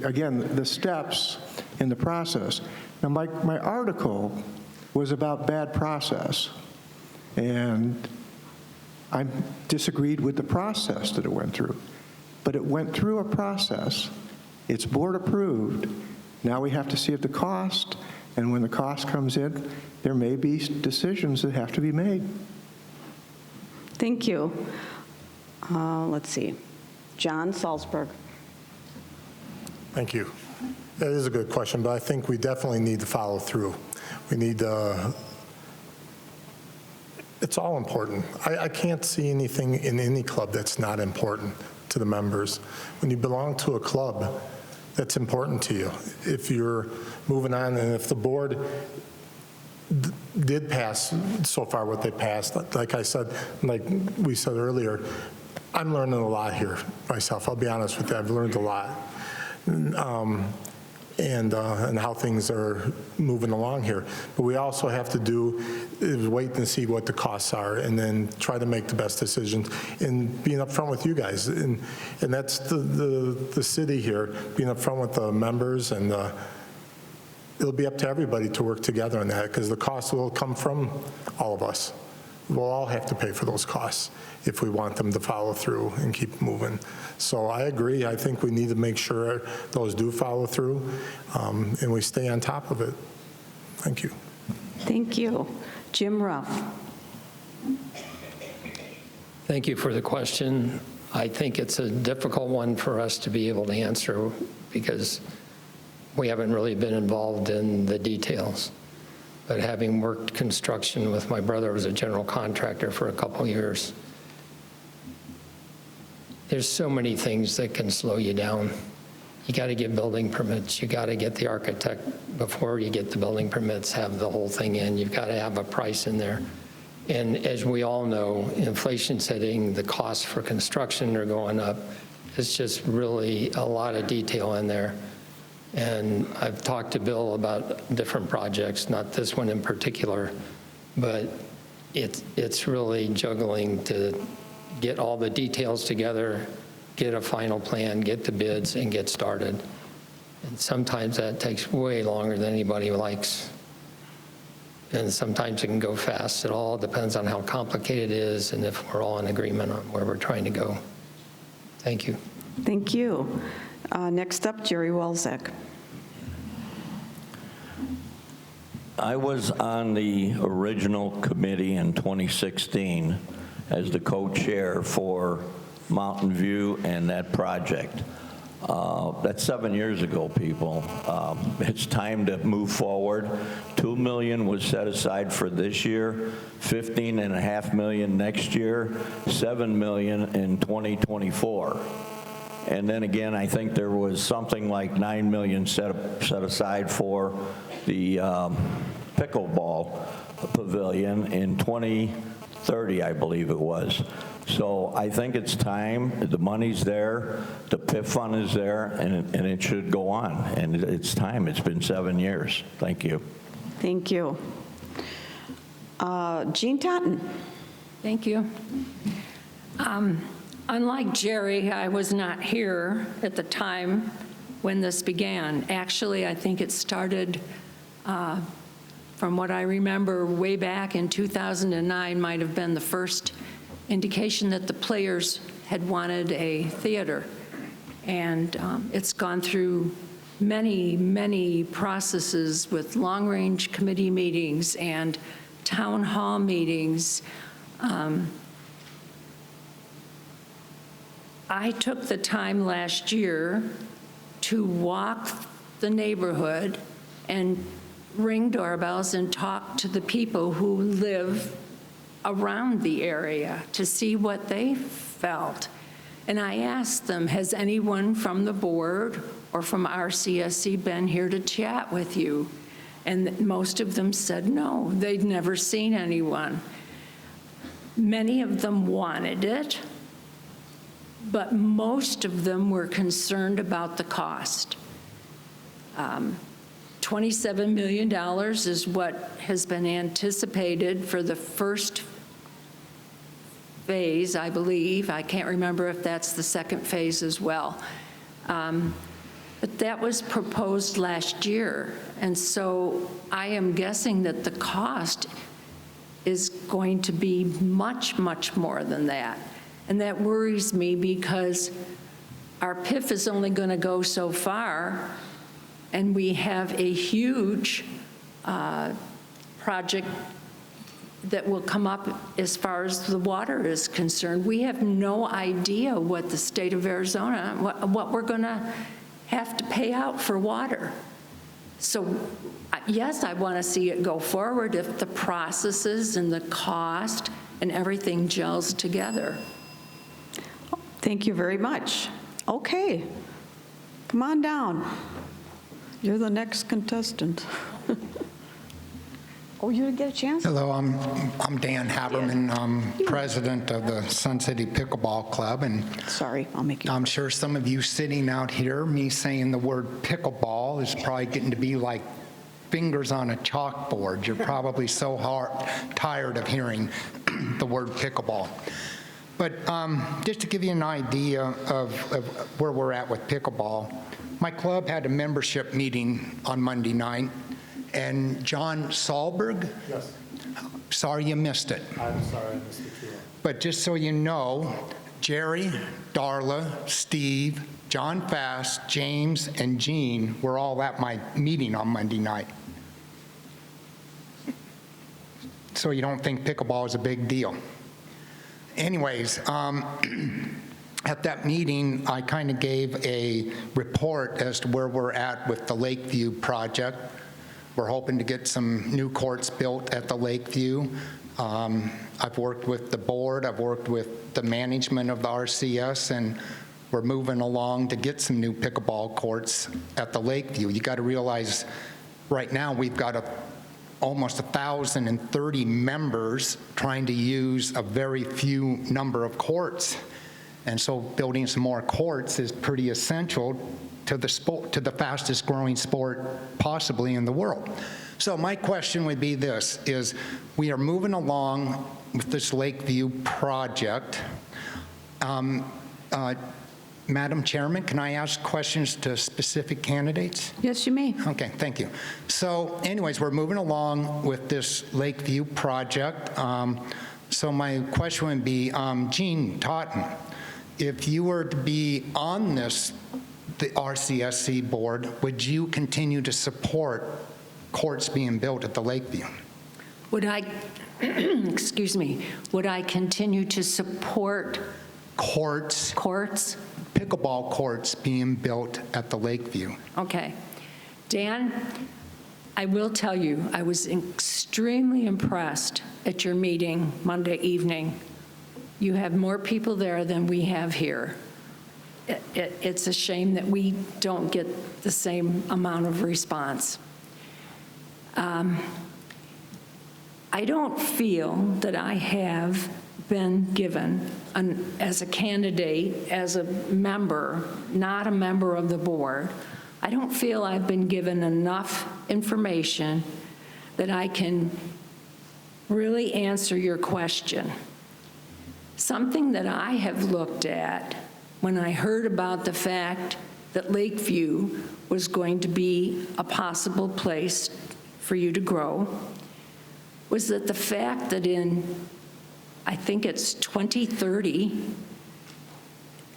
again, the steps in the process. Now, my article was about bad process, and I disagreed with the process that it went through. But it went through a process. It's board approved. Now we have to see if the cost, and when the cost comes in, there may be decisions that have to be made. Thank you. Let's see. John Salzberg. Thank you. That is a good question, but I think we definitely need to follow through. We need it's all important. I can't see anything in any club that's not important to the members. When you belong to a club, that's important to you. If you're moving on, and if the board did pass so far what they passed, like I said, like we said earlier, I'm learning a lot here myself. I'll be honest with you, I've learned a lot. And how things are moving along here. But we also have to do is wait and see what the costs are, and then try to make the best decisions and being upfront with you guys. And that's the city here, being upfront with the members, and it'll be up to everybody to work together on that, because the cost will come from all of us. we'll all have to pay for those costs if we want them to follow through and keep moving. So I agree. I think we need to make sure those do follow through, and we stay on top of it. Thank you. Thank you. Jim Ruff. Thank you for the question. I think it's a difficult one for us to be able to answer because we haven't really been involved in the details. But having worked construction with my brother, was a general contractor for a couple years, there's so many things that can slow you down. You got to get building permits. You got to get the architect, before you get the building permits, have the whole thing in. You've got to have a price in there. And as we all know, inflation's hitting, the costs for construction are going up. It's just really a lot of detail in there. And I've talked to Bill about different projects, not this one in particular, but it's really juggling to get all the details together, get a final plan, get the bids, and get started. And sometimes that takes way longer than anybody likes. And sometimes it can go fast. It all depends on how complicated it is and if we're all in agreement on where we're trying to go. Thank you. Thank you. Next up, Jerry Welzek. I was on the original committee in 2016 as the co-chair for Mountain View and that project. That's 7 years ago, people. It's time to move forward. $2 million was set aside for this year, $15.5 million next year, $7 million in 2024. And then again, I think there was something like $9 million set aside for the pickleball pavilion in 2030, I believe it was. So I think it's time. The money's there, the PIF fund is there, and it should go on. And it's time. It's been 7 years. Thank you. Thank you. Jean Totten. Thank you. Unlike Jerry, I was not here at the time when this began. Actually, I think it started, from what I remember, way back in 2009 might have been the first indication that the players had wanted a theater. And it's gone through many, many processes with long-range committee meetings and town hall meetings. I took the time last year to walk the neighborhood and ring doorbells and talk to the people who live around the area to see what they felt. And I asked them, has anyone from the board or from RCSC been here to chat with you? And most of them said no, they'd never seen anyone. Many of them wanted it, but most of them were concerned about the cost. $27 million is what has been anticipated for the first phase, I believe. I can't remember if that's the second phase as well. But that was proposed last year. And so I am guessing that the cost is going to be much, much more than that. And that worries me because our PIF is only going to go so far, and we have a huge project that will come up as far as the water is concerned. We have no idea what the state of Arizona, what we're going to have to pay out for water. So yes, I want to see it go forward if the processes and the cost and everything gels together. Thank you very much. Okay, come on down. You're the next contestant. Oh, you didn't get a chance? Hello, I'm Dan Haberman. I'm president of the Sun City Pickleball Club, and sorry, I'll make you. I'm sure some of you sitting out here, me saying the word pickleball is probably getting to be like fingers on a chalkboard. You're probably so tired of hearing the word pickleball. But just to give you an idea of where we're at with pickleball, my club had a membership meeting on Monday night, and John Sahlberg, yes, Sorry you missed it. I'm sorry, I missed it too. But just so you know, Jerry, Darla, Steve, John Fast, James, and Jean were all at my meeting on Monday night. So you don't think pickleball is a big deal. Anyways, at that meeting, I kind of gave a report as to where we're at with the Lakeview project. We're hoping to get some new courts built at the Lakeview. I've worked with the board, I've worked with the management of the RCS, and we're moving along to get some new pickleball courts at the Lakeview. You got to realize right now we've got almost 1,030 members trying to use a very few number of courts. And so building some more courts is pretty essential to the sport, to the fastest growing sport possibly in the world. So my question would be this, is we are moving along with this Lakeview project. Madam Chairman, can I ask questions to specific candidates? Yes, you may. Okay, thank you. So anyways, we're moving along with this Lakeview project. So my question would be, Jean Totten, if you were to be on the RCSC board, would you continue to support courts being built at the Lakeview? Would I, excuse me, would I continue to support courts, pickleball courts being built at the Lakeview? Okay. Dan, I will tell you, I was extremely impressed at your meeting Monday evening. You have more people there than we have here. It's a shame that we don't get the same amount of response. I don't feel that I have been given, as a candidate, as a member, not a member of the board, I don't feel I've been given enough information that I can really answer your question. Something that I have looked at when I heard about the fact that Lakeview was going to be a possible place for you to grow was that the fact that in, I think it's 2030,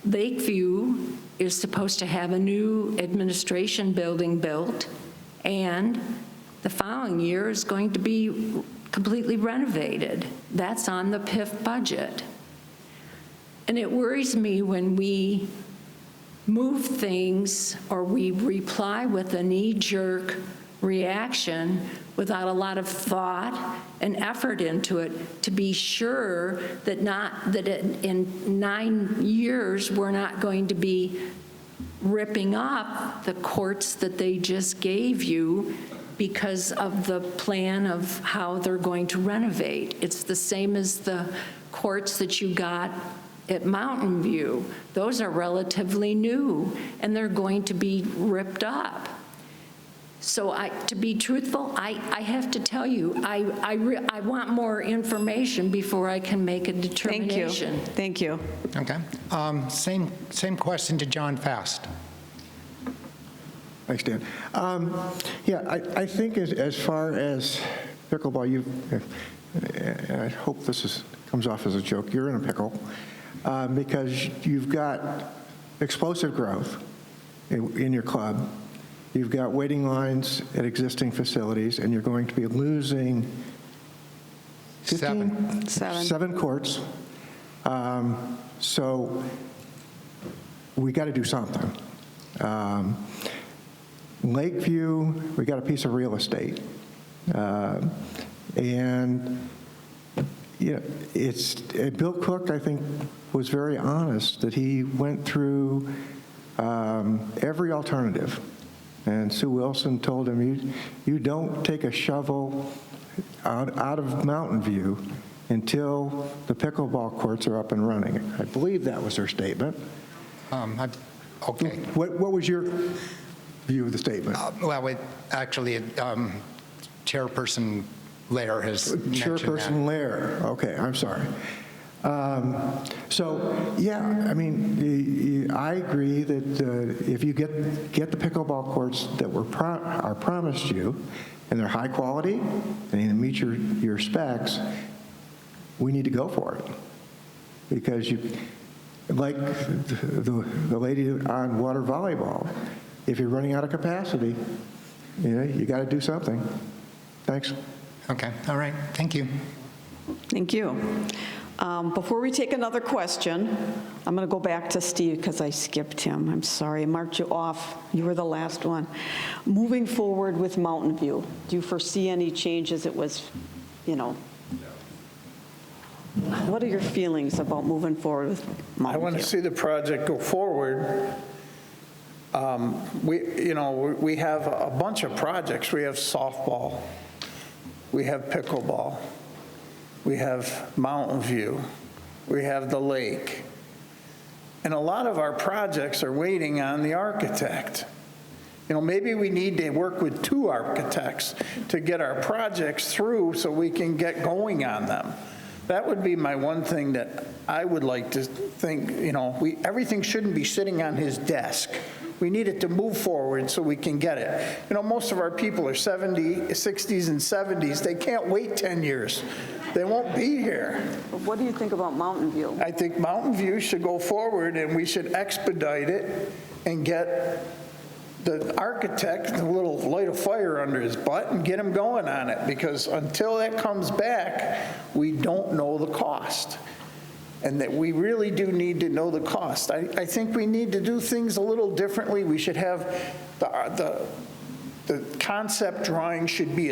Lakeview is supposed to have a new administration building built, and the following year is going to be completely renovated. That's on the PIF budget. And it worries me when we move things or we reply with a knee-jerk reaction without a lot of thought and effort into it to be sure that in 9 years we're not going to be ripping up the courts that they just gave you because of the plan of how they're going to renovate. It's the same as the courts that you got at Mountain View. Those are relatively new, and they're going to be ripped up. So to be truthful, I have to tell you, I want more information before I can make a determination. Thank you. Okay. Same question to John Fast. Thanks, Dan. Yeah, I think as far as pickleball, and I hope this comes off as a joke, you're in a pickle, because you've got explosive growth in your club. You've got waiting lines at existing facilities, and you're going to be losing 7 courts. So we got to do something. Lakeview, we got a piece of real estate. And you know, Bill Cook, I think, was very honest that he went through every alternative. And Sue Wilson told him, you don't take a shovel out of Mountain View until the pickleball courts are up and running. I believe that was her statement. Okay. What was your view of the statement? Well, actually, Chairperson Lair has mentioned Chairperson that. Lair, okay, I'm sorry. So, yeah, I mean, I agree that if you get the pickleball courts that are promised you, and they're high quality, and they meet your specs, we need to go for it. Because like the lady on water volleyball, if you're running out of capacity, you got to do something. Thanks. Okay, all right, thank you. Thank you. Before we take another question, I'm going to go back to Steve because I skipped him. I'm sorry, I marked you off. You were the last one. Moving forward with Mountain View, do you foresee any changes? It was, what are your feelings about moving forward with Mountain View? I want to see the project go forward. We have a bunch of projects. We have softball. We have pickleball. We have Mountain View. We have the lake. And a lot of our projects are waiting on the architect. Maybe we need to work with 2 architects to get our projects through so we can get going on them. That would be my one thing that I would like to think, everything shouldn't be sitting on his desk. We need it to move forward so we can get it. Most of our people are 60s and 70s. They can't wait 10 years. They won't be here. What do you think about Mountain View? I think Mountain View should go forward, and we should expedite it and get the architect a little light of fire under his butt and get him going on it, because until that comes back, we don't know the cost. And that we really do need to know the cost. I think we need to do things a little differently. We should have the concept drawing should be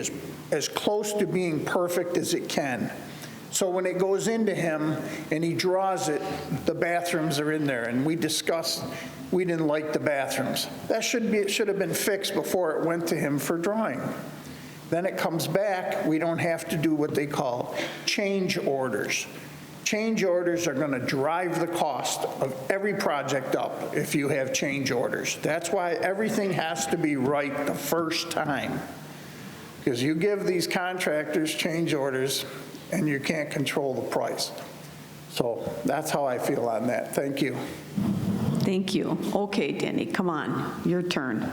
as close to being perfect as it can. So when it goes into him and he draws it, the bathrooms are in there. And we discussed, we didn't like the bathrooms. It should have been fixed before it went to him for drawing. Then it comes back, we don't have to do what they call change orders. Change orders are going to drive the cost of every project up if you have change orders. That's why everything has to be right the first time. Because you give these contractors change orders and you can't control the price. So that's how I feel on that. Thank you. Thank you. Okay, Denny, come on, your turn.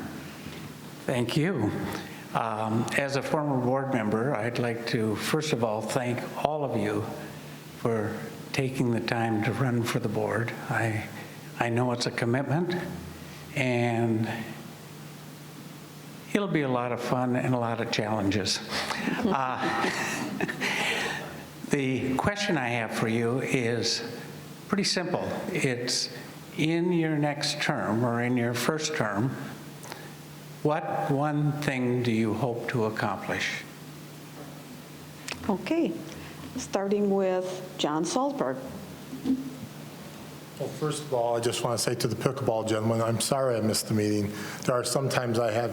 Thank you. As a former board member, I'd like to, first of all, thank all of you for taking the time to run for the board. I know it's a commitment, and it'll be a lot of fun and a lot of challenges. The question I have for you is pretty simple. It's in your next term, or in your first term, what one thing do you hope to accomplish? Okay. Starting with John Salzberg. Well, first of all, I just want to say to the pickleball gentleman, I'm sorry I missed the meeting. There are some times I have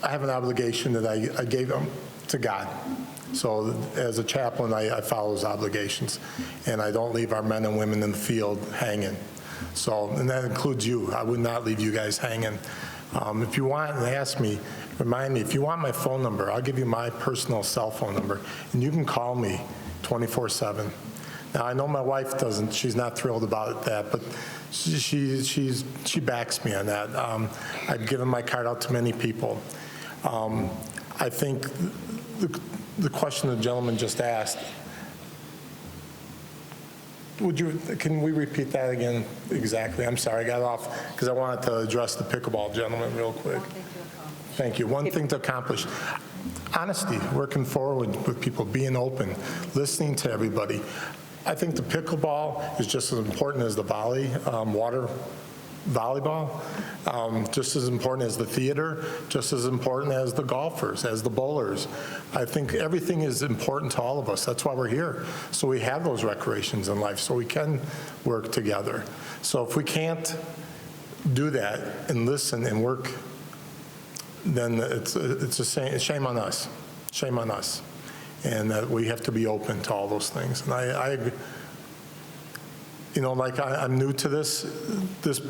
an obligation that I gave to God. So as a chaplain, I follow those obligations, and I don't leave our men and women in the field hanging. So, and that includes you. I would not leave you guys hanging. If you want, and remind me, if you want my phone number, I'll give you my personal cell phone number, and you can call me 24/7. Now, I know my wife doesn't, she's not thrilled about that, but she backs me on that. I've given my card out to many people. I think the question the gentleman just asked, can we repeat that again exactly? I'm sorry, I got off because I wanted to address the pickleball gentleman real quick. Thank you. One thing to accomplish. Honesty, working forward with people, being open, listening to everybody. I think the pickleball is just as important as the water volleyball, just as important as the theater, just as important as the golfers, as the bowlers. I think everything is important to all of us. That's why we're here. So we have those recreations in life, so we can work together. So if we can't do that and listen and work, then it's a shame on us. Shame on us. And we have to be open to all those things. And I agree. you know, like I'm new to this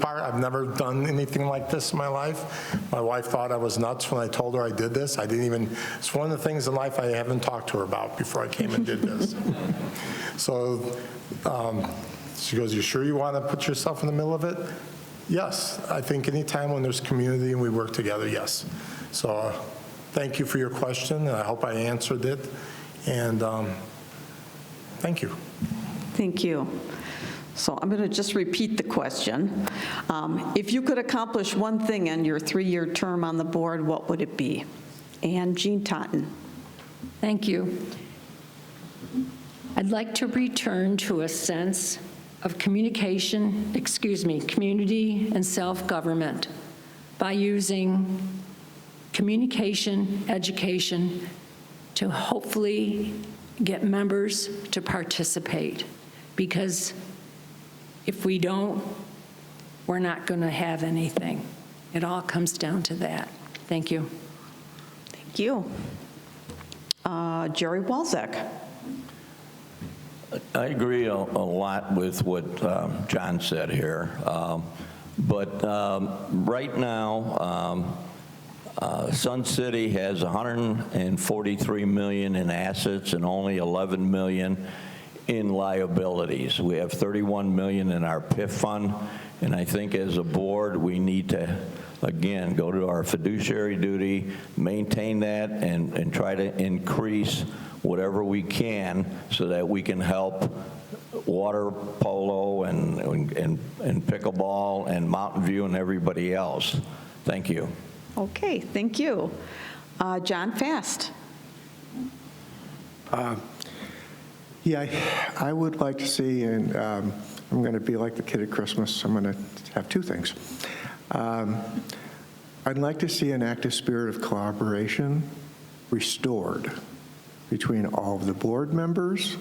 part. I've never done anything like this in my life. My wife thought I was nuts when I told her I did this. I didn't even, it's one of the things in life I haven't talked to her about before I came and did this. So she goes, you sure you want to put yourself in the middle of it? Yes, I think anytime when there's community and we work together, yes. So thank you for your question, and I hope I answered it. And thank you. Thank you. So I'm going to just repeat the question. If you could accomplish one thing in your 3-year term on the board, what would it be? And Jean Totten. Thank you. I'd like to return to a sense of community and self-government by using communication, education to hopefully get members to participate. Because if we don't, we're not going to have anything. It all comes down to that. Thank you. Thank you. Jerry Walczak. I agree a lot with what John said here. But right now, Sun City has $143 million in assets and only $11 million in liabilities. We have $31 million in our PIF fund, and I think as a board, we need to, again, go to our fiduciary duty, maintain that, and try to increase whatever we can so that we can help water polo and pickleball and Mountain View and everybody else. Thank you. Okay, thank you. John Fast. Yeah, I would like to see, and I'm going to be like the kid at Christmas, I'm going to have two things. I'd like to see an active spirit of collaboration restored between all of the board members,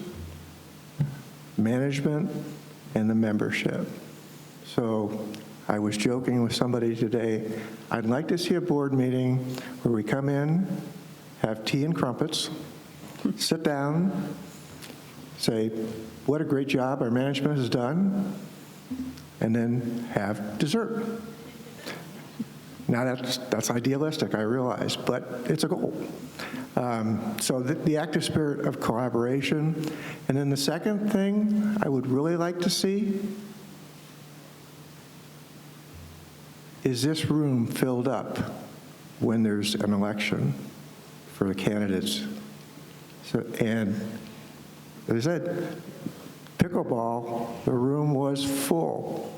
management, and the membership. So I was joking with somebody today, I'd like to see a board meeting where we come in, have tea and crumpets, sit down, say, what a great job our management has done, and then have dessert. Now that's idealistic, I realize, but it's a goal. So the active spirit of collaboration. And then the second thing I would really like to see is this room filled up when there's an election for the candidates. So, and as I said, pickleball, the room was full.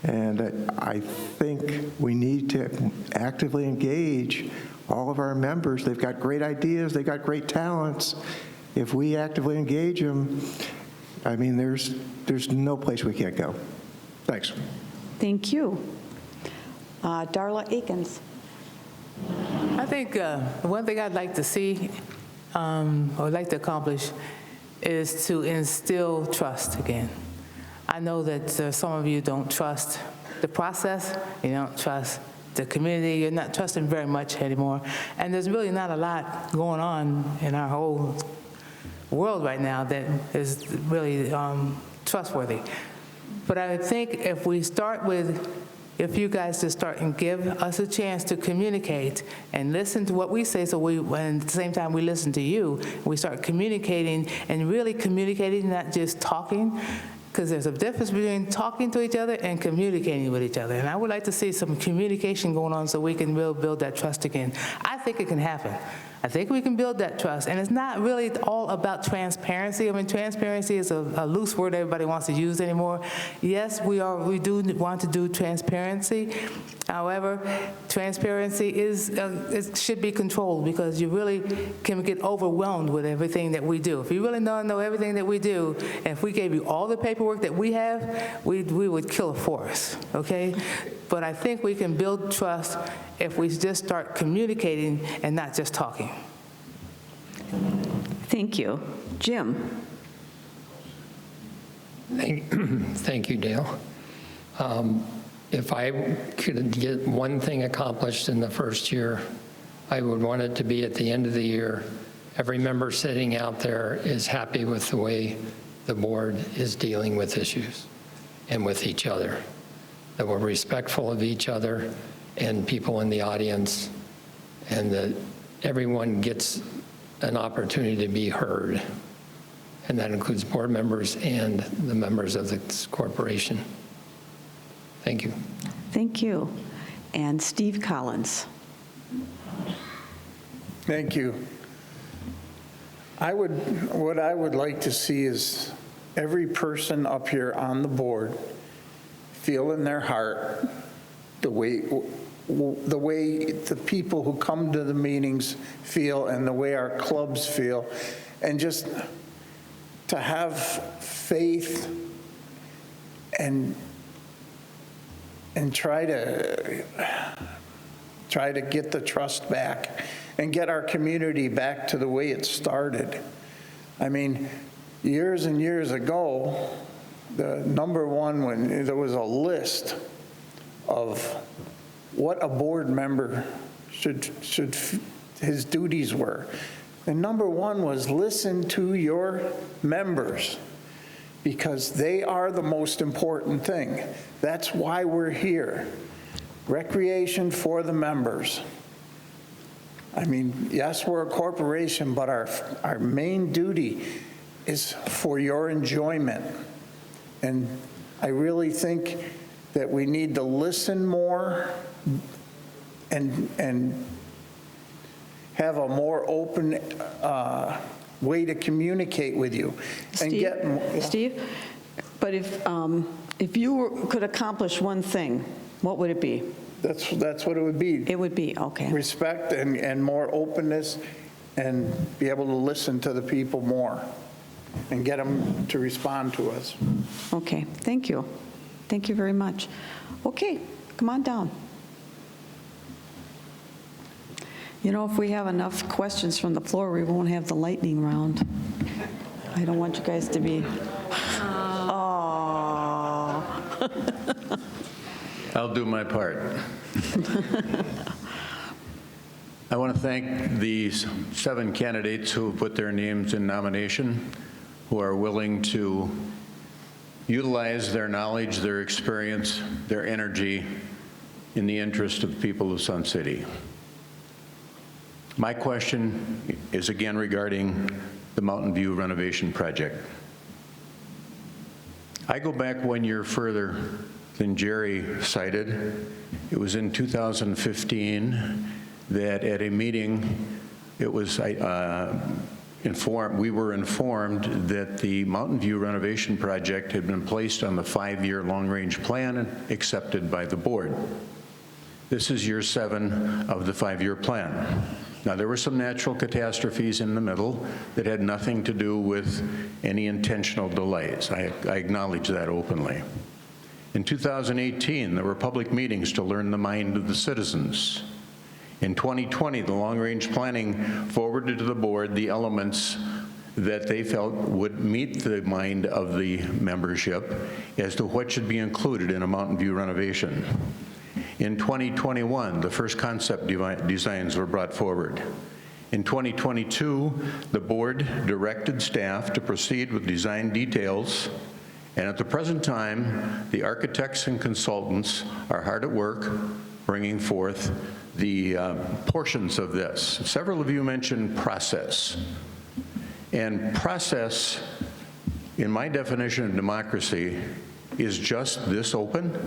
And I think we need to actively engage all of our members. They've got great ideas, they've got great talents. If we actively engage them, I mean, there's no place we can't go. Thanks. Thank you. Darla Akins. I think one thing I'd like to see or like to accomplish is to instill trust again. I know that some of you don't trust the process, you don't trust the community, you're not trusting very much anymore, and there's really not a lot going on in our whole world right now that is really trustworthy. But I think if we start with, if you guys just start and give us a chance to communicate and listen to what we say, so and at the same time we listen to you, we start communicating and really communicating, not just talking, because there's a difference between talking to each other and communicating with each other. And I would like to see some communication going on so we can really build that trust again. I think it can happen. I think we can build that trust. And it's not really all about transparency. I mean, transparency is a loose word everybody wants to use anymore. Yes, we do want to do transparency. However, transparency it should be controlled, because you really can get overwhelmed with everything that we do. If you really don't know everything that we do, and if we gave you all the paperwork that we have, we would kill a forest, okay? But I think we can build trust if we just start communicating and not just talking. Thank you. Jim. Thank you, Dale. If I could get one thing accomplished in the first year, I would want it to be at the end of the year, every member sitting out there is happy with the way the board is dealing with issues. and with each other, that we're respectful of each other and people in the audience, and that everyone gets an opportunity to be heard. And that includes board members and the members of this corporation. Thank you. Thank you. And Steve Collins. Thank you. What I would like to see is every person up here on the board feel in their heart the way the people who come to the meetings feel and the way our clubs feel, and just to have faith and try to get the trust back and get our community back to the way it started. I mean, years and years ago, the number one, when there was a list of what a board member should his duties were. And number one was listen to your members, because they are the most important thing. That's why we're here. Recreation for the members. I mean, yes, we're a corporation, but our main duty is for your enjoyment. And I really think that we need to listen more and have a more open way to communicate with you. Steve, Steve, but if you could accomplish one thing, what would it be? That's what it would be. It would be, okay. Respect and more openness, and be able to listen to the people more and get them to respond to us. Okay, thank you. Thank you very much. Okay, come on down. You know, if we have enough questions from the floor, we won't have the lightning round. I don't want you guys to be, oh. I'll do my part. I want to thank these 7 candidates who put their names in nomination, who are willing to utilize their knowledge, their experience, their energy in the interest of the people of Sun City. My question is again regarding the Mountain View renovation project. I go back 1 year further than Jerry cited. It was in 2015 that at a meeting, it was we were informed that the Mountain View renovation project had been placed on the 5-year long-range plan and accepted by the board. This is year 7 of the 5-year plan. Now, there were some natural catastrophes in the middle that had nothing to do with any intentional delays. I acknowledge that openly. In 2018, there were public meetings to learn the mind of the citizens. In 2020, the long-range planning forwarded to the board the elements that they felt would meet the mind of the membership as to what should be included in a Mountain View renovation. In 2021, the first concept designs were brought forward. In 2022, the board directed staff to proceed with design details, and at the present time, the architects and consultants are hard at work bringing forth the portions of this. Several of you mentioned process. And process, in my definition of democracy, is just this open.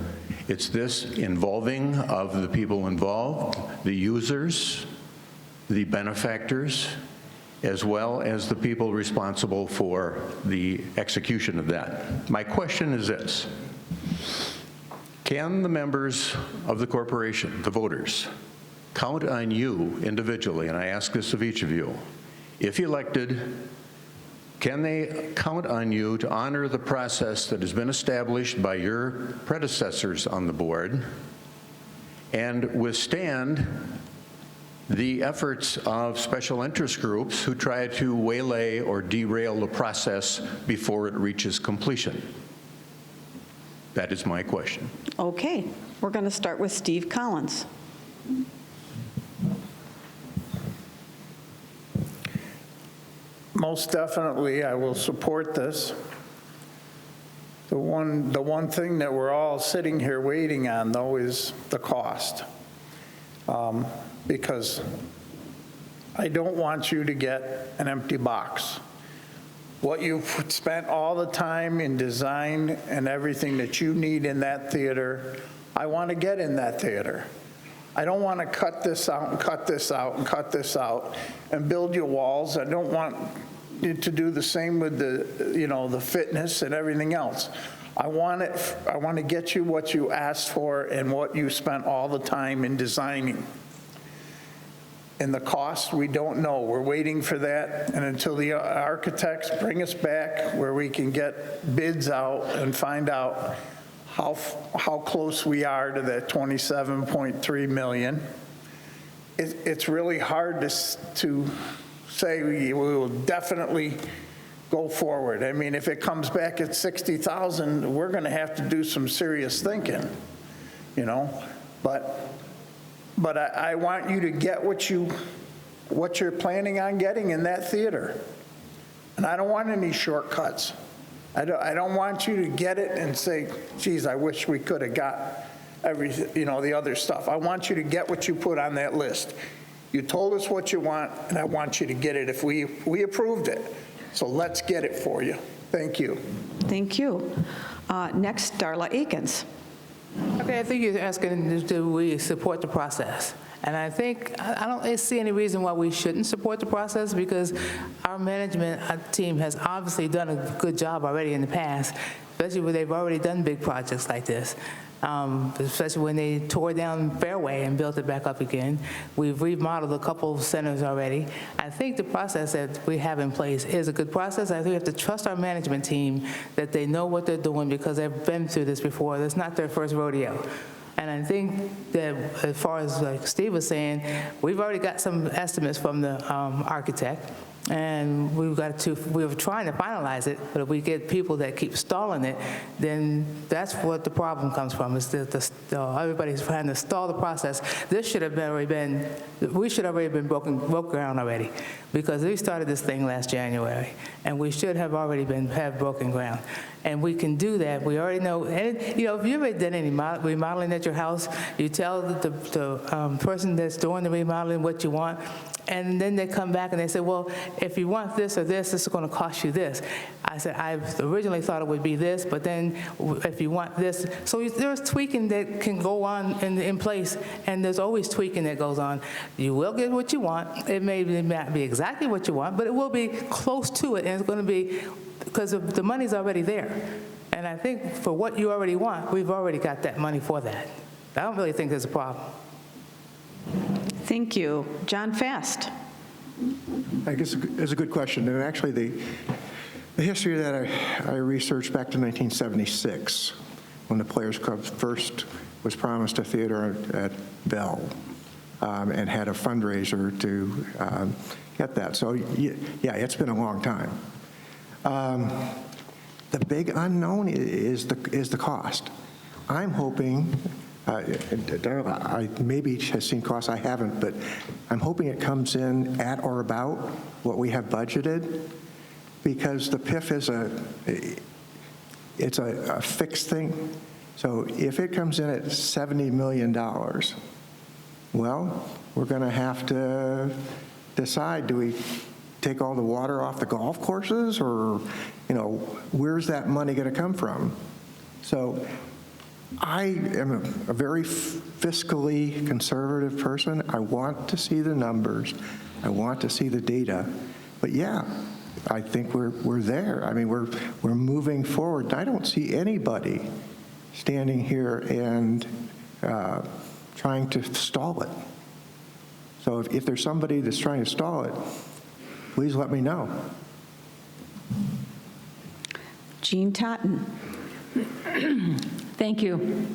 It's this involving of the people involved, the users, the benefactors, as well as the people responsible for the execution of that. My question is this: can the members of the corporation, the voters, count on you individually, and I ask this of each of you, if elected, can they count on you to honor the process that has been established by your predecessors on the board and withstand the efforts of special interest groups who try to waylay or derail the process before it reaches completion? That is my question. Okay, we're going to start with Steve Collins. Most definitely, I will support this. The one thing that we're all sitting here waiting on, though, is the cost. Because I don't want you to get an empty box. What you've spent all the time in design and everything that you need in that theater, I want to get in that theater. I don't want to cut this out and cut this out and cut this out and build you walls. I don't want you to do the same with the, the fitness and everything else. I want to get you what you asked for and what you spent all the time in designing. And the cost, we don't know. We're waiting for that. And until the architects bring us back where we can get bids out and find out how close we are to that 27.3 million, it's really hard to say we will definitely go forward. I mean, if it comes back at 60,000, we're going to have to do some serious thinking, But I want you to get what you're planning on getting in that theater. And I don't want any shortcuts. I don't want you to get it and say, geez, I wish we could have got everything, the other stuff. I want you to get what you put on that list. You told us what you want, and I want you to get it if we approved it. So let's get it for you. Thank you. Thank you. Next, Darla Akins. Okay, I think you're asking, do we support the process? And I think, I don't see any reason why we shouldn't support the process, because our management team has obviously done a good job already in the past, especially when they've already done big projects like this. Especially when they tore down Fairway and built it back up again. We've remodeled a couple of centers already. I think the process that we have in place is a good process. I think we have to trust our management team that they know what they're doing, because they've been through this before. That's not their first rodeo. And I think that as far as like Steve was saying, we've already got some estimates from the architect. And we were trying to finalize it, but if we get people that keep stalling it, then that's what the problem comes from, is everybody's trying to stall the process. This should have we should have already been broke ground already, because we started this thing last January, and we should have already have broken ground. And we can do that. We already know, and if you've ever done any remodeling at your house, you tell the person that's doing the remodeling what you want, and then they come back and they say, well, if you want this or this is going to cost you this. I said, I originally thought it would be this, but then if you want this. So there's tweaking that can go on in place, and there's always tweaking that goes on. You will get what you want. It may not be exactly what you want, but it will be close to it, and it's going to be, because the money's already there. And I think for what you already want, we've already got that money for that. I don't really think there's a problem. Thank you. John Fast. I guess it's a good question. And actually, the history that I researched back to 1976, when the Players Club first was promised a theater at Bell, and had a fundraiser to get that. So yeah, it's been a long time. The big unknown is the cost. I'm hoping, I maybe has seen costs, I haven't, but I'm hoping it comes in at or about what we have budgeted, because the PIF is a fixed thing. So if it comes in at $70 million, well, we're going to have to decide, do we take all the water off the golf courses, or, where's that money going to come from? So I am a very fiscally conservative person. I want to see the numbers. I want to see the data. But yeah, I think we're there. I mean, we're moving forward. I don't see anybody standing here and trying to stall it. So if there's somebody that's trying to stall it, please let me know. Jean Totten. Thank you.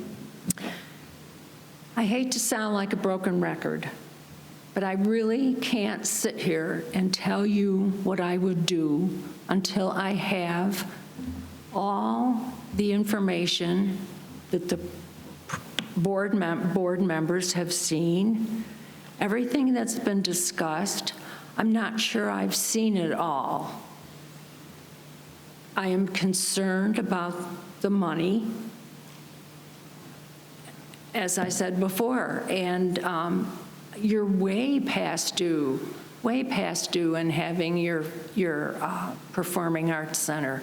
I hate to sound like a broken record, but I really can't sit here and tell you what I would do until I have all the information that the board members have seen, everything that's been discussed. I'm not sure I've seen it all. I am concerned about the money, as I said before, and you're way past due in having your Performing Arts Center.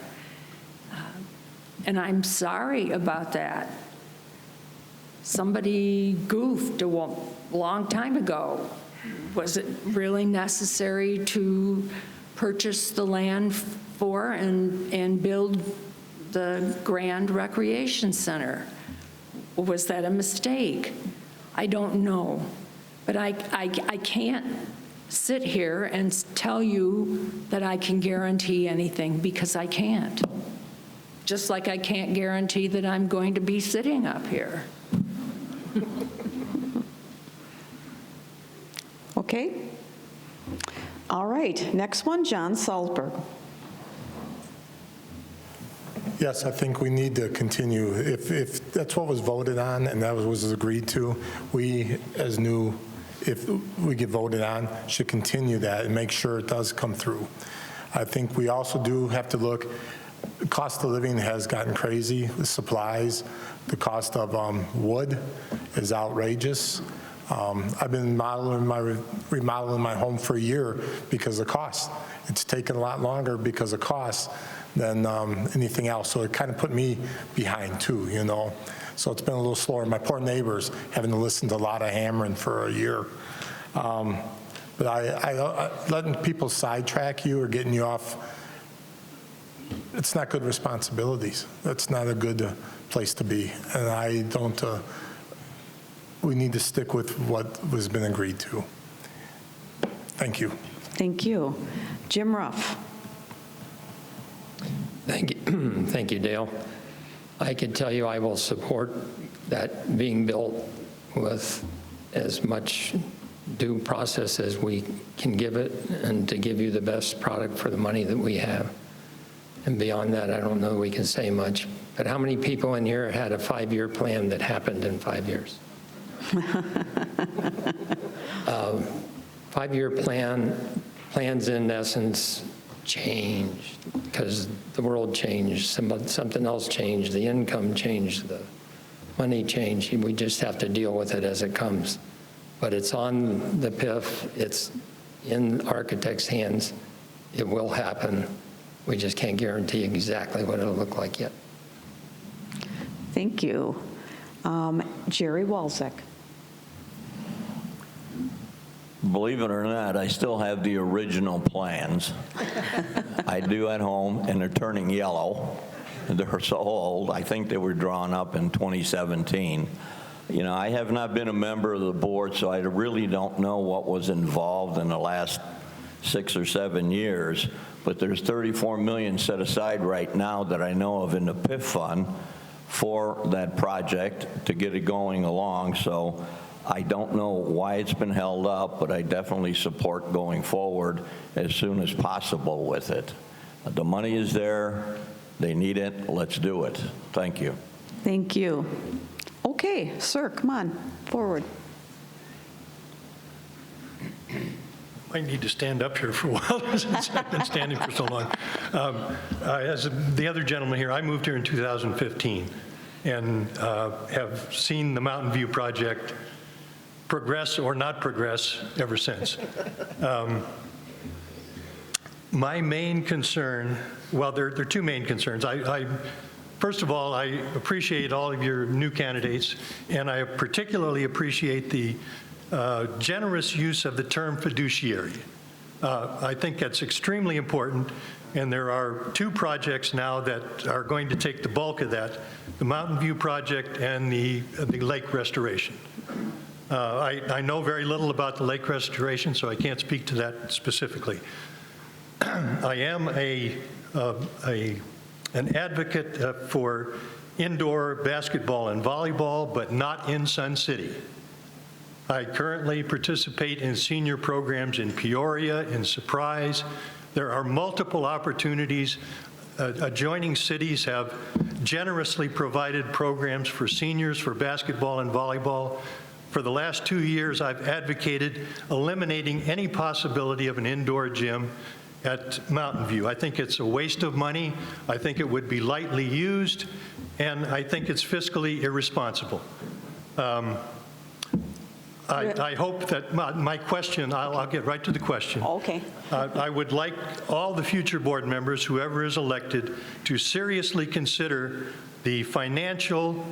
And I'm sorry about that. Somebody goofed a long time ago. Was it really necessary to purchase the land for and build the Grand Recreation Center? Was that a mistake? I don't know. But I can't sit here and tell you that I can guarantee anything, because I can't. Just like I can't guarantee that I'm going to be sitting up here. Okay. All right, next one, John Salzberg. Yes, I think we need to continue. If that's what was voted on and that was agreed to, we, as new, if we get voted on, should continue that and make sure it does come through. I think we also do have to look, cost of living has gotten crazy, the supplies, the cost of wood is outrageous. I've been remodeling my home for a year because of cost. It's taken a lot longer because of cost than anything else. So it kind of put me behind too, you know. So it's been a little slower. My poor neighbors having to listen to a lot of hammering for a year. But I letting people sidetrack you or getting you off, it's not good responsibilities. That's not a good place to be. And I don't, we need to stick with what has been agreed to. Thank you. Thank you. Jim Ruff. Thank you. Thank you, Dale. I can tell you I will support that being built with as much due process as we can give it, and to give you the best product for the money that we have. And beyond that, I don't know we can say much. But how many people in here had a 5-year plan that happened in 5 years? 5-year plans in essence changed because the world changed, something else changed, the income changed, the money changed. We just have to deal with it as it comes. But it's on the PIF, it's in architects' hands, it will happen. We just can't guarantee exactly what it'll look like yet. Thank you. Jerry Walczak. Believe it or not, I still have the original plans. I do at home, and they're turning yellow. They're so old. I think they were drawn up in 2017. You know, I have not been a member of the board, so I really don't know what was involved in the last 6 or 7 years, but there's $34 million set aside right now that I know of in the PIF fund for that project to get it going along. So I don't know why it's been held up, but I definitely support going forward as soon as possible with it. The money is there. They need it. Let's do it. Thank you. Thank you. Okay, sir, come on, forward. I need to stand up here for a while since I've been standing for so long. As the other gentleman here, I moved here in 2015 and have seen the Mountain View project progress or not progress ever since. My main concern, well, there are two main concerns. First of all, I appreciate all of your new candidates, and I particularly appreciate the generous use of the term fiduciary. I think that's extremely important, and there are 2 projects now that are going to take the bulk of that, the Mountain View project and the lake restoration. I know very little about the lake restoration, so I can't speak to that specifically. I am an advocate for indoor basketball and volleyball, but not in Sun City. I currently participate in senior programs in Peoria, in Surprise. There are multiple opportunities. Adjoining cities have generously provided programs for seniors for basketball and volleyball. For the last 2 years, I've advocated eliminating any possibility of an indoor gym at Mountain View. I think it's a waste of money. I think it would be lightly used, and I think it's fiscally irresponsible. I hope that my question, I'll get right to the question. Okay. I would like all the future board members, whoever is elected, to seriously consider the financial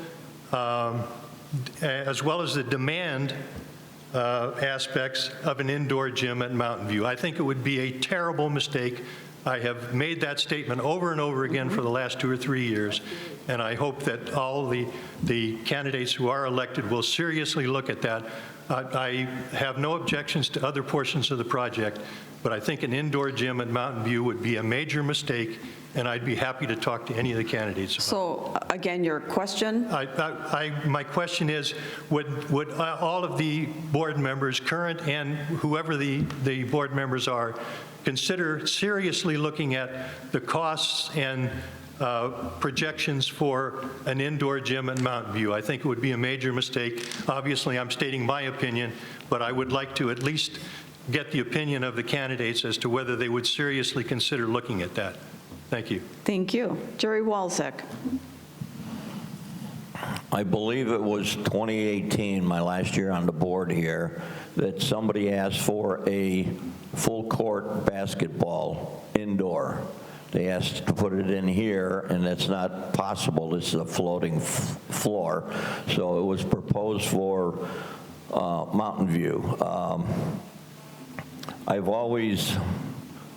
as well as the demand aspects of an indoor gym at Mountain View. I think it would be a terrible mistake. I have made that statement over and over again for the last 2 or 3 years, and I hope that all the candidates who are elected will seriously look at that. I have no objections to other portions of the project, but I think an indoor gym at Mountain View would be a major mistake, and I'd be happy to talk to any of the candidates about it. So again, your question? My question is, would all of the board members, current and whoever the board members are, consider seriously looking at the costs and projections for an indoor gym at Mountain View? I think it would be a major mistake. Obviously, I'm stating my opinion, but I would like to at least get the opinion of the candidates as to whether they would seriously consider looking at that. Thank you. Thank you. Jerry Walczak. I believe it was 2018, my last year on the board here, that somebody asked for a full court basketball indoor. They asked to put it in here, and that's not possible. This is a floating floor. So it was proposed for Mountain View. I've always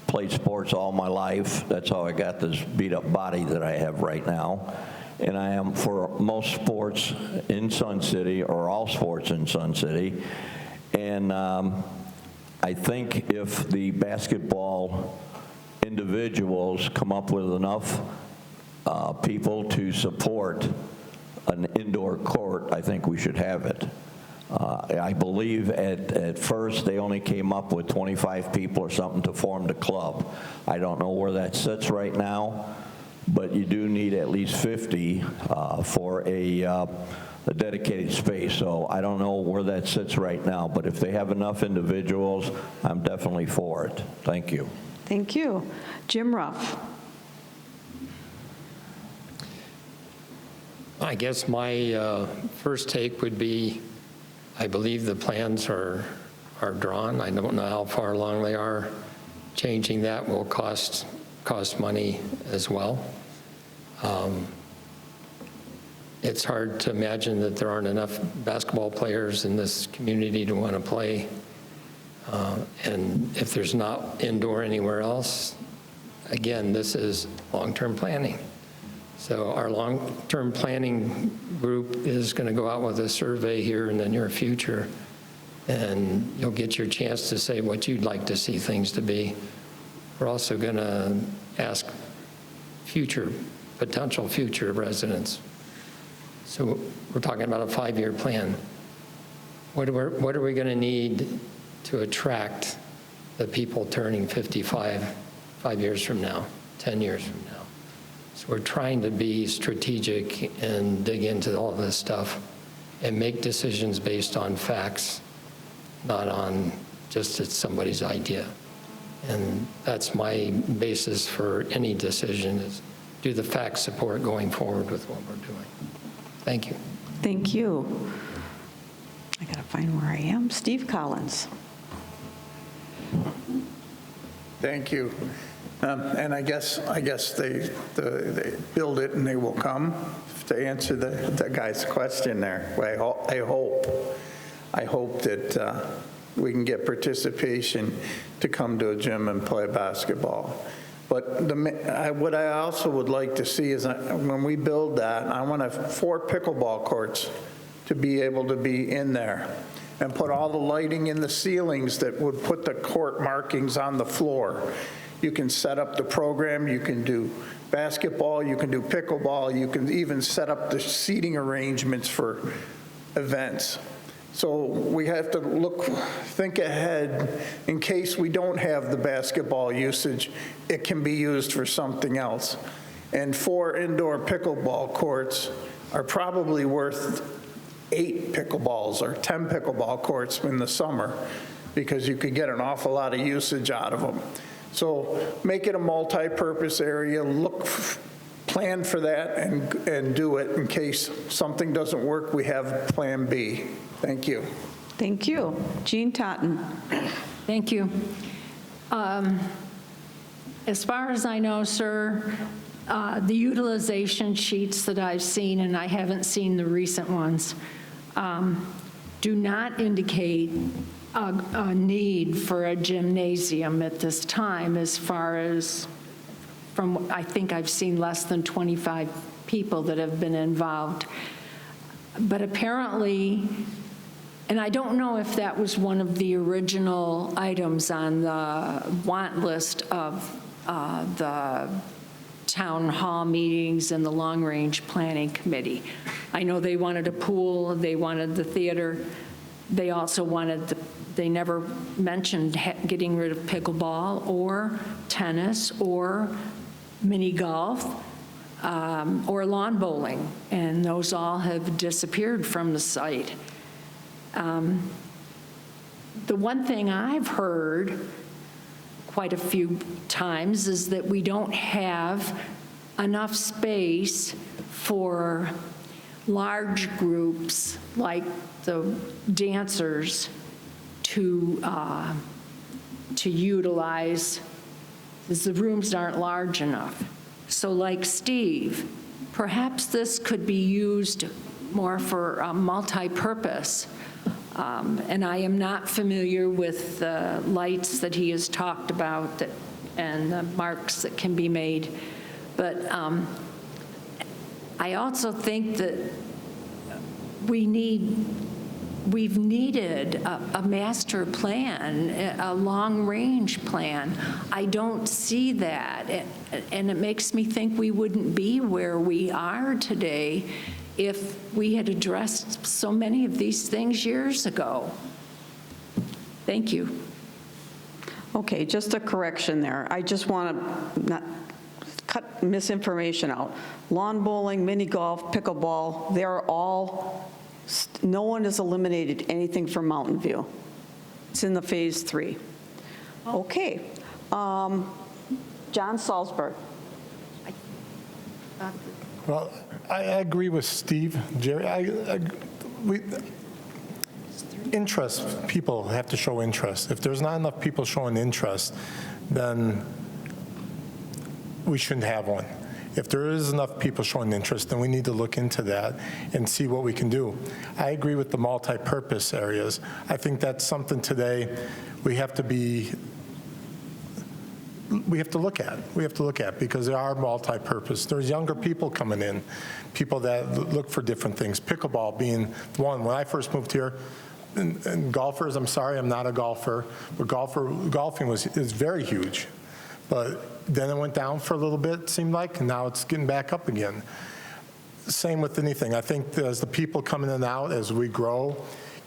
played sports all my life. That's how I got this beat-up body that I have right now. And I am for most sports in Sun City, or all sports in Sun City. And I think if the basketball individuals come up with enough people to support an indoor court, I think we should have it. I believe at first they only came up with 25 people or something to form the club. I don't know where that sits right now, but you do need at least 50 for a dedicated space. So I don't know where that sits right now, but if they have enough individuals, I'm definitely for it. Thank you. Thank you. Jim Ruff. I guess my first take would be, I believe the plans are drawn. I don't know how far along they are. Changing that will cost money as well. It's hard to imagine that there aren't enough basketball players in this community to want to play. And if there's not indoor anywhere else, again, this is long-term planning. So our long-term planning group is going to go out with a survey here in the near future, and you'll get your chance to say what you'd like to see things to be. We're also going to ask potential future residents. So we're talking about a 5-year plan. What are we going to need to attract the people turning 55 5 years from now, 10 years from now? So we're trying to be strategic and dig into all this stuff and make decisions based on facts, not on just it's somebody's idea. And that's my basis for any decision, is do the facts support going forward with what we're doing. Thank you. Thank you. I got to find where I am. Steve Collins. Thank you. And I guess they build it and they will come, to answer the guy's question there. I hope that we can get participation to come to a gym and play basketball. But what I also would like to see is when we build that, I want 4 pickleball courts to be able to be in there, and put all the lighting in the ceilings that would put the court markings on the floor. You can set up the program, you can do basketball, you can do pickleball, you can even set up the seating arrangements for events. So we have to think ahead in case we don't have the basketball usage, it can be used for something else. And 4 indoor pickleball courts are probably worth 8 pickleballs or 10 pickleball courts in the summer, because you could get an awful lot of usage out of them. So make it a multi-purpose area, plan for that and do it. In case something doesn't work, we have Plan B. Thank you. Thank you. Jean Totten. Thank you. As far as I know, sir, the utilization sheets that I've seen, and I haven't seen the recent ones, do not indicate a need for a gymnasium at this time, as far as from, I think I've seen less than 25 people that have been involved. But apparently, and I don't know if that was one of the original items on the want list of the town hall meetings and the long-range planning committee. I know they wanted a pool, they wanted the theater, they also wanted, they never mentioned getting rid of pickleball or tennis or mini golf or lawn bowling, and those all have disappeared from the site. The one thing I've heard quite a few times is that we don't have enough space for large groups like the dancers to utilize, because the rooms aren't large enough. So like Steve, perhaps this could be used more for multi-purpose. And I am not familiar with the lights that he has talked about and the marks that can be made. But I also think that we've needed a master plan, a long-range plan. I don't see that. And it makes me think we wouldn't be where we are today if we had addressed so many of these things years ago. Thank you. Okay, just a correction there. I just want to not cut misinformation out. Lawn bowling, mini golf, pickleball, they're all, no one has eliminated anything from Mountain View. It's in the phase 3. Okay. John Salzberg. Well, I agree with Steve, Jerry. Interest, people have to show interest. If there's not enough people showing interest, then we shouldn't have one. If there is enough people showing interest, then we need to look into that and see what we can do. I agree with the multi-purpose areas. I think that's something today we have to look at. We have to look at because they are multi-purpose. There's younger people coming in, people that look for different things. Pickleball being one. When I first moved here, and golfers, I'm sorry, I'm not a golfer, but golfing is very huge. But then it went down for a little bit, it seemed like, and now it's getting back up again. Same with anything. I think as the people come in and out, as we grow,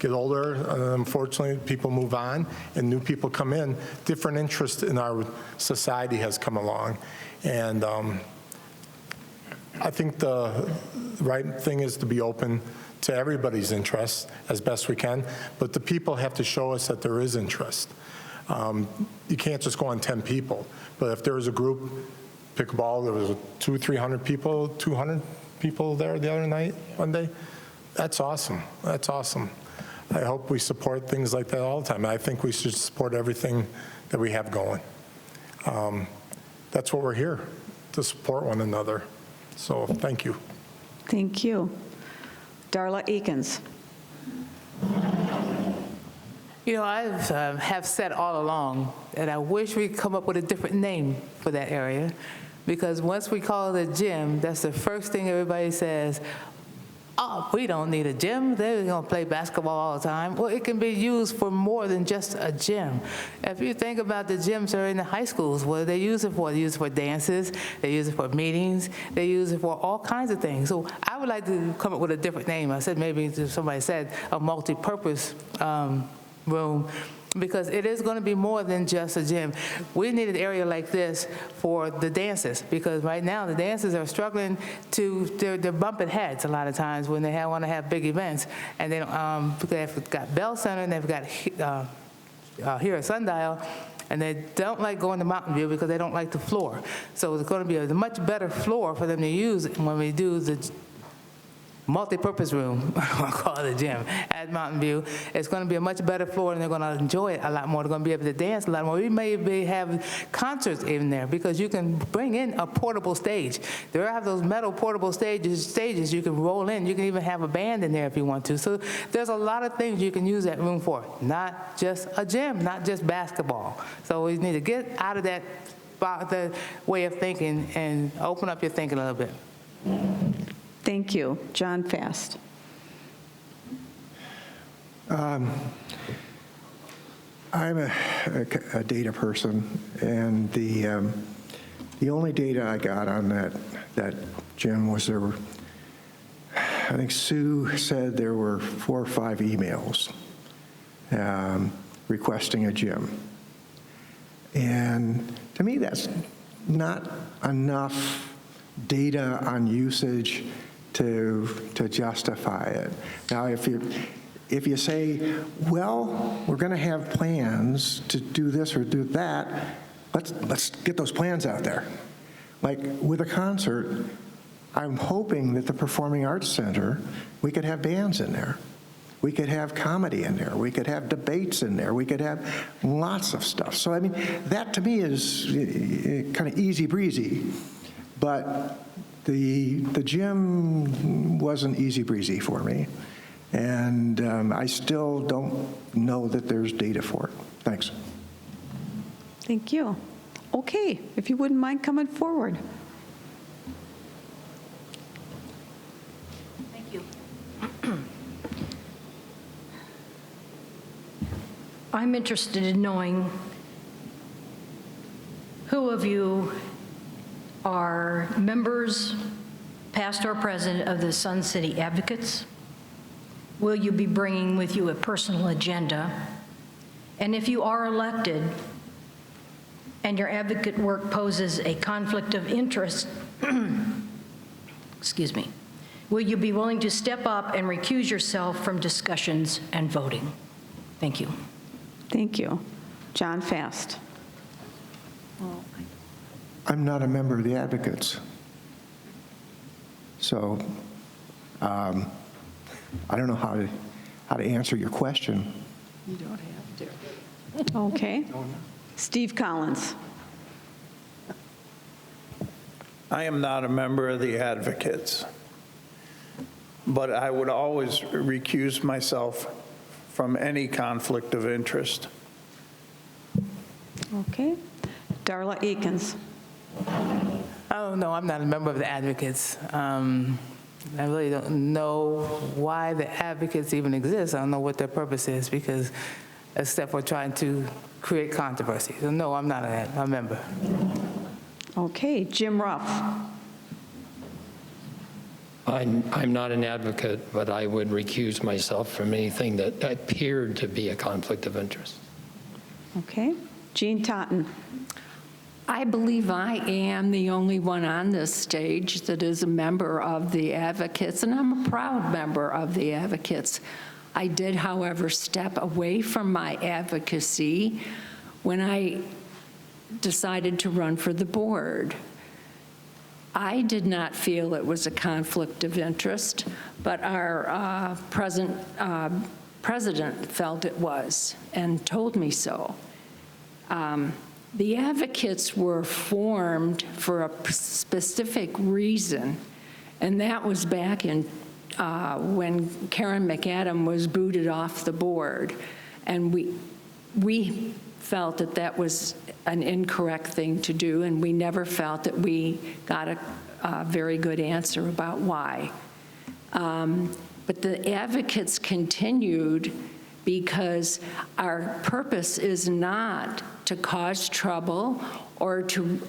get older, unfortunately, people move on, and new people come in, different interest in our society has come along. And I think the right thing is to be open to everybody's interests as best we can, but the people have to show us that there is interest. You can't just go on 10 people, but if there was a group, pickleball, there was 200-300 people, 200 people there the other night, one day, that's awesome. That's awesome. I hope we support things like that all the time. I think we should support everything that we have going. That's what we're here, to support one another. So thank you. Thank you. Darla Eakins. You know, I have said all along that I wish we'd come up with a different name for that area, because once we call it a gym, that's the first thing everybody says. Oh, we don't need a gym. They're going to play basketball all the time. Well, it can be used for more than just a gym. If you think about the gyms that are in the high schools, what do they use it for? They use it for dances. They use it for meetings. They use it for all kinds of things. So I would like to come up with a different name. I said maybe somebody said a multi-purpose room, because it is going to be more than just a gym. We need an area like this for the dances, because right now the dancers are struggling they're bumping heads a lot of times when they want to have big events. And they've got Bell Center, and they've got here at Sundial, and they don't like going to Mountain View because they don't like the floor. So it's going to be a much better floor for them to use when we do the multi-purpose room, I'll call it a gym, at Mountain View. It's going to be a much better floor, and they're going to enjoy it a lot more. They're going to be able to dance a lot more. We may have concerts in there because you can bring in a portable stage. There are those metal portable stages you can roll in. You can even have a band in there if you want to. So there's a lot of things you can use that room for, not just a gym, not just basketball. So we need to get out of that the way of thinking and open up your thinking a little bit. Thank you. John Fast. I'm a data person, and the only data I got on that gym was there were, I think Sue said there were 4 or 5 emails requesting a gym. And to me, that's not enough data on usage to justify it. Now, if you say, well, we're going to have plans to do this or do that, let's get those plans out there. Like with a concert, I'm hoping that the Performing Arts Center, we could have bands in there. We could have comedy in there. We could have debates in there. We could have lots of stuff. So, I mean, that to me is kind of easy breezy. But the gym wasn't easy breezy for me. And I still don't know that there's data for it. Thanks. Thank you. Okay, if you wouldn't mind coming forward. Thank you. I'm interested in knowing who of you are members, past or present, of the Sun City Advocates. Will you be bringing with you a personal agenda? And if you are elected and your advocate work poses a conflict of interest, excuse me, will you be willing to step up and recuse yourself from discussions and voting? Thank you. Thank you. John Fast. I'm not a member of the Advocates. So I don't know how to answer your question. You don't have to. Okay. Steve Collins. I am not a member of the Advocates, but I would always recuse myself from any conflict of interest. Okay. Darla Akins. Oh, no, I'm not a member of the Advocates. I really don't know why the Advocates even exist. I don't know what their purpose is, because except for trying to create controversy. So no, I'm not a member. Okay, Jim Ruff. I'm not an advocate, but I would recuse myself from anything that appeared to be a conflict of interest. Okay, Jean Totten. I believe I am the only one on this stage that is a member of the Advocates, and I'm a proud member of the Advocates. I did, however, step away from my advocacy when I decided to run for the board. I did not feel it was a conflict of interest, but our president felt it was and told me so. The Advocates were formed for a specific reason, and that was back in when Karen McAdam was booted off the board, and we felt that that was an incorrect thing to do, and we never felt that we got a very good answer about why. But the Advocates continued because our purpose is not to cause trouble or to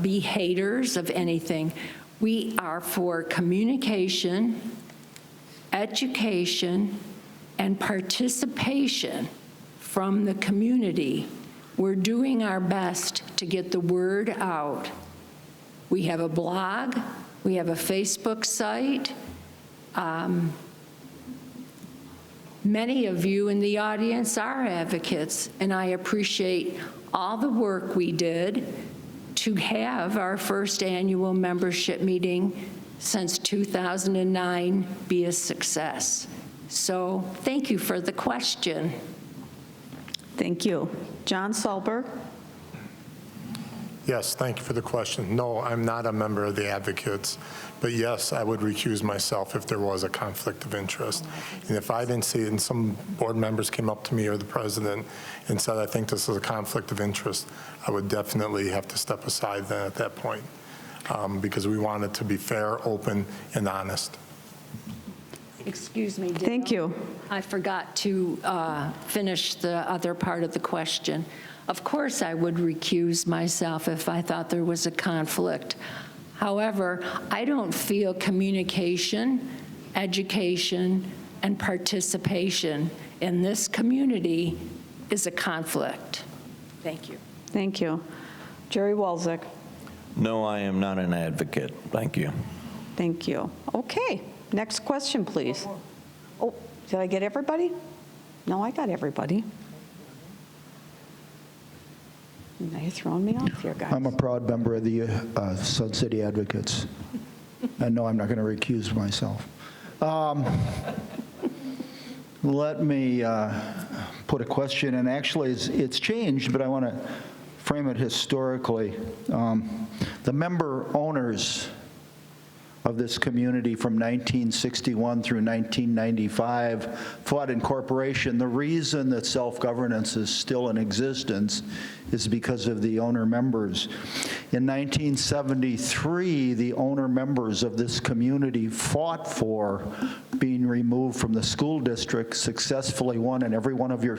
be haters of anything. We are for communication, education, and participation from the community. We're doing our best to get the word out. We have a blog, we have a Facebook site. Many of you in the audience are advocates, and I appreciate all the work we did to have our first annual membership meeting since 2009 be a success. So thank you for the question. Thank you. John Solberg? Yes, thank you for the question. No, I'm not a member of the advocates, but yes, I would recuse myself if there was a conflict of interest. And if I didn't see it and some board members came up to me or the president and said, I think this is a conflict of interest, I would definitely have to step aside then at that point, because we want it to be fair, open, and honest. Excuse me, Dale. Thank you. I forgot to finish the other part of the question. Of course, I would recuse myself if I thought there was a conflict. However, I don't feel communication, education, and participation in this community is a conflict. Thank you. Thank you. Jerry Walczyk? No, I am not an advocate. Thank you. Thank you. Okay, next question, please. Oh, did I get everybody? No, I got everybody. Now you're throwing me off here, guys. I'm a proud member of the Sun City Advocates. And no, I'm not going to recuse myself. Let me put a question, and actually it's changed, but I want to frame it historically. The member owners of this community from 1961 through 1995 fought incorporation. The reason that self-governance is still in existence is because of the owner members. In 1973, the owner members of this community fought for being removed from the school district, successfully won, and every one of your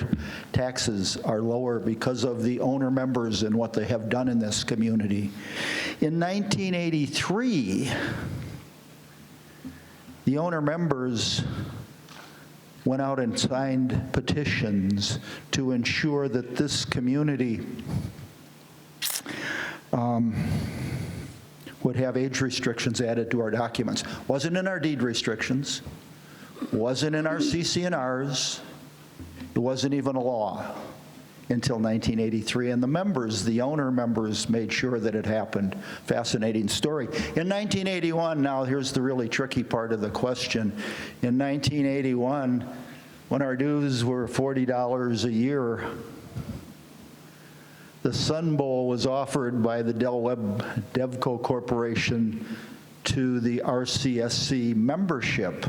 taxes are lower because of the owner members and what they have done in this community. In 1983, the owner members went out and signed petitions to ensure that this community would have age restrictions added to our documents. Wasn't in our deed restrictions, wasn't in our CC&Rs, it wasn't even a law until 1983, and the members, the owner members, made sure that it happened. Fascinating story. In 1981, now here's the really tricky part of the question. In 1981, when our dues were $40 a year, the Sun Bowl was offered by the Del Webb Devco Corporation to the RCSC membership.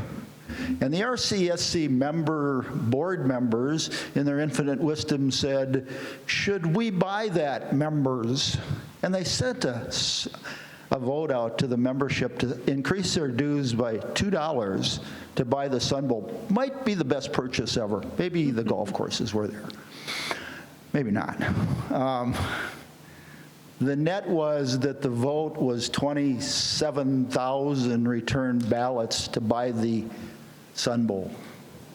And the RCSC board members, in their infinite wisdom, said, should we buy that, members? And they sent a vote out to the membership to increase their dues by $2 to buy the Sun Bowl. Might be the best purchase ever. Maybe the golf courses were there. Maybe not. The net was that the vote was 27,000 returned ballots to buy the Sun Bowl.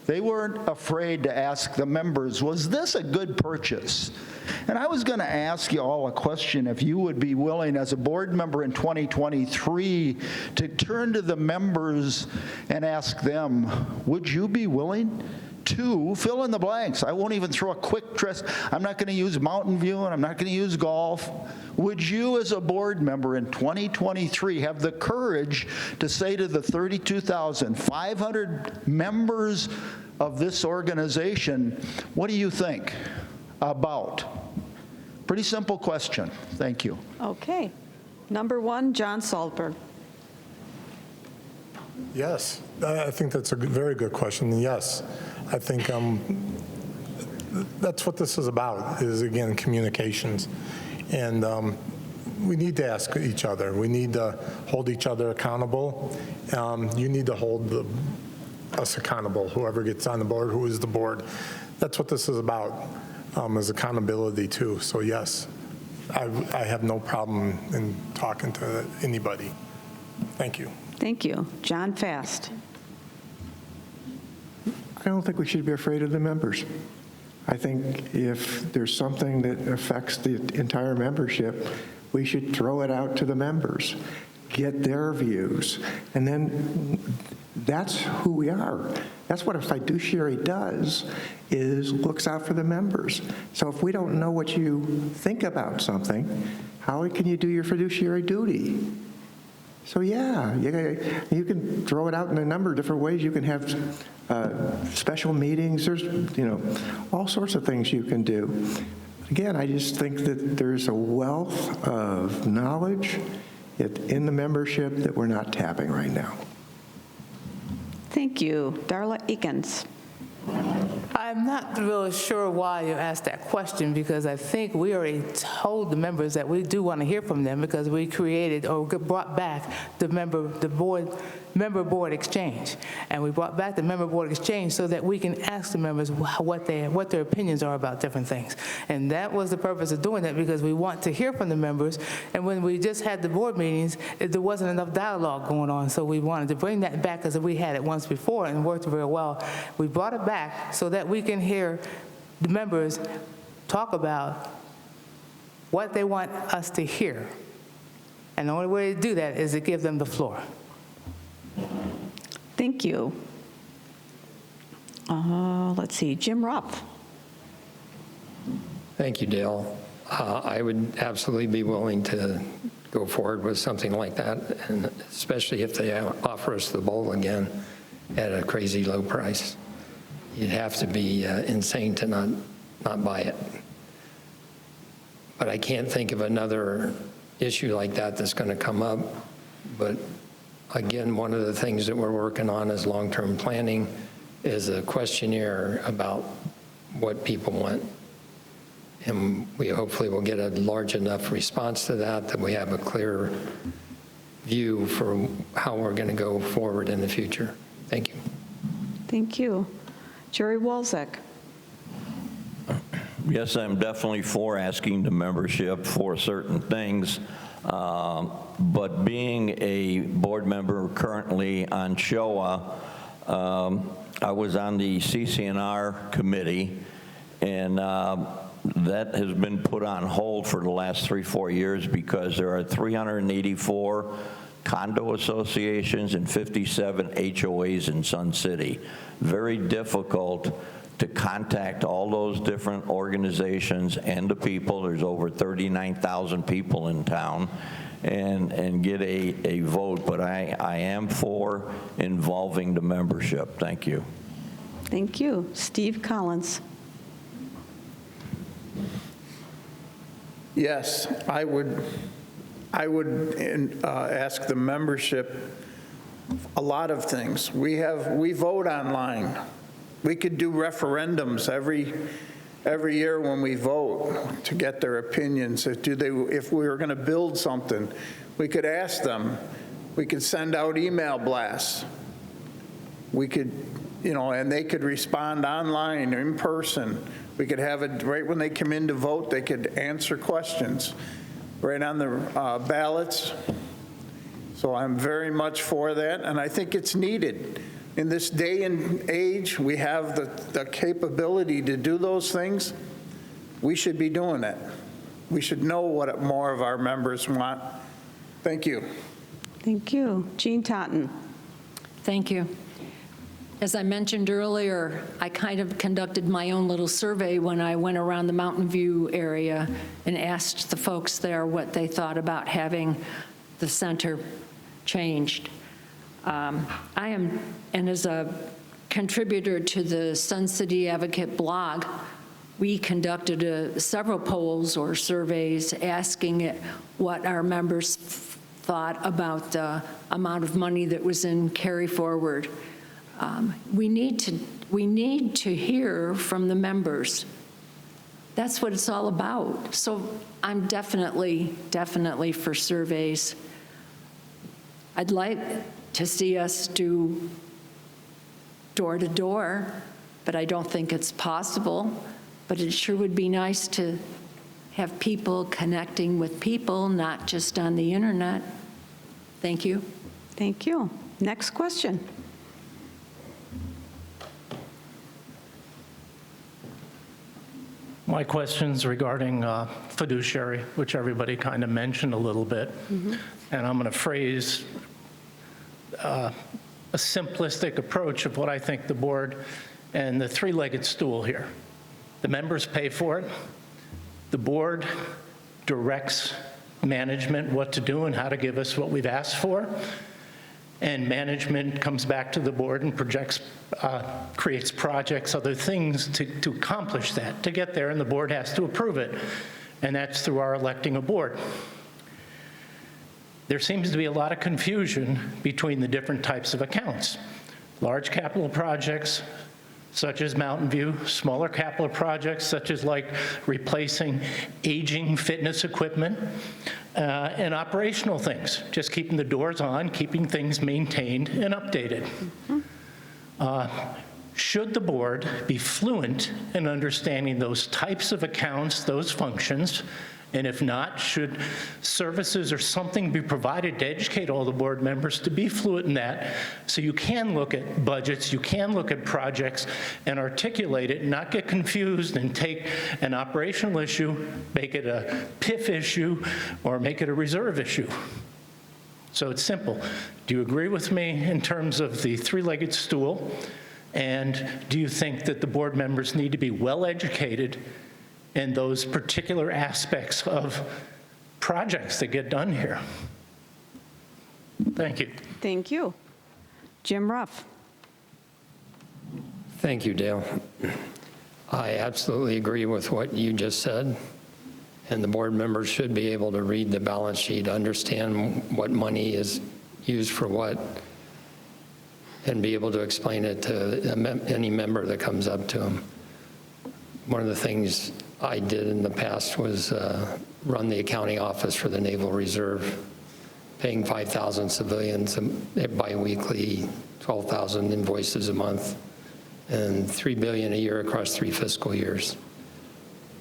They weren't afraid to ask the members, was this a good purchase? And I was going to ask you all a question, if you would be willing as a board member in 2023 to turn to the members and ask them, would you be willing to fill in the blanks? I won't even throw a quick test. I'm not going to use Mountain View, and I'm not going to use golf. Would you, as a board member in 2023, have the courage to say to the 32,500 members of this organization, what do you think about? Pretty simple question. Thank you. Okay. Number one, John Solberg. Yes, I think that's a very good question. Yes, I think that's what this is about, is, again, communications. And we need to ask each other. We need to hold each other accountable. You need to hold us accountable, whoever gets on the board, who is the board. That's what this is about, is accountability, too. So, yes, I have no problem in talking to anybody. Thank you. Thank you. John Fast. I don't think we should be afraid of the members. I think if there's something that affects the entire membership, we should throw it out to the members. get their views, and then that's who we are. That's what a fiduciary does, is looks out for the members. So if we don't know what you think about something, how can you do your fiduciary duty? So yeah, you can throw it out in a number of different ways. You can have special meetings. There's, all sorts of things you can do. Again, I just think that there's a wealth of knowledge in the membership that we're not tapping right now. Thank you. Darla Eakins. I'm not really sure why you asked that question, because I think we already told the members that we do want to hear from them, because we created or brought back the member board exchange, and we brought back the member board exchange so that we can ask the members what their opinions are about different things. And that was the purpose of doing that, because we want to hear from the members. And when we just had the board meetings, there wasn't enough dialogue going on, so we wanted to bring that back, because we had it once before and it worked very well. We brought it back so that we can hear the members talk about what they want us to hear. And the only way to do that is to give them the floor. Thank you. Let's see, Jim Rupp. Thank you, Dale. I would absolutely be willing to go forward with something like that, and especially if they offer us the bowl again at a crazy low price. You'd have to be insane to not buy it. But I can't think of another issue like that that's going to come up. But again, one of the things that we're working on is long-term planning, is a questionnaire about what people want. And we hopefully will get a large enough response to that we have a clear view for how we're going to go forward in the future. Thank you. Thank you. Jerry Walczak. Yes, I'm definitely for asking the membership for certain things. But being a board member currently on SHOA, I was on the CCNR committee, and that has been put on hold for the last 3-4 years because there are 384 condo associations and 57 HOAs in Sun City. Very difficult to contact all those different organizations and the people. There's over 39,000 people in town, and get a vote. But I am for involving the membership. Thank you. Thank you. Steve Collins. Yes, I would ask the membership a lot of things. We vote online. We could do referendums every year when we vote to get their opinions. If we were going to build something, we could ask them. We could send out email blasts. We could, and they could respond online or in person. We could have it right when they come in to vote, they could answer questions right on the ballots. So I'm very much for that, and I think it's needed. In this day and age, we have the capability to do those things. We should be doing it. We should know what more of our members want. Thank you. Thank you. Jean Totten. Thank you. As I mentioned earlier, I kind of conducted my own little survey when I went around the Mountain View area and asked the folks there what they thought about having the center changed. And as a contributor to the Sun City Advocate blog, we conducted several polls or surveys asking what our members thought about the amount of money that was in carry forward. We need to hear from the members. That's what it's all about. So I'm definitely for surveys. I'd like to see us do door to door, but I don't think it's possible. But it sure would be nice to have people connecting with people, not just on the internet. Thank you. Thank you. Next question. my questions regarding fiduciary, which everybody kind of mentioned a little bit. And I'm going to phrase a simplistic approach of what I think the board and the three-legged stool here. The members pay for it. The board directs management what to do and how to give us what we've asked for. And management comes back to the board and creates projects, other things to accomplish that, to get there, and the board has to approve it. And that's through our electing a board. There seems to be a lot of confusion between the different types of accounts. Large capital projects, such as Mountain View, smaller capital projects, such as like replacing aging fitness equipment, and operational things, just keeping the doors on, keeping things maintained and updated. Should the board be fluent in understanding those types of accounts, those functions? And if not, should services or something be provided to educate all the board members to be fluent in that, so you can look at budgets, you can look at projects and articulate it, not get confused and take an operational issue, make it a PIF issue, or make it a reserve issue. So it's simple. Do you agree with me in terms of the three-legged stool? And do you think that the board members need to be well-educated in those particular aspects of projects that get done here? Thank you. Thank you. Jim Ruff. Thank you, Dale. I absolutely agree with what you just said. And the board members should be able to read the balance sheet, understand what money is used for what, and be able to explain it to any member that comes up to them. One of the things I did in the past was run the accounting office for the Naval Reserve, paying 5,000 civilians biweekly, 12,000 invoices a month, and $3 billion a year across 3 fiscal years.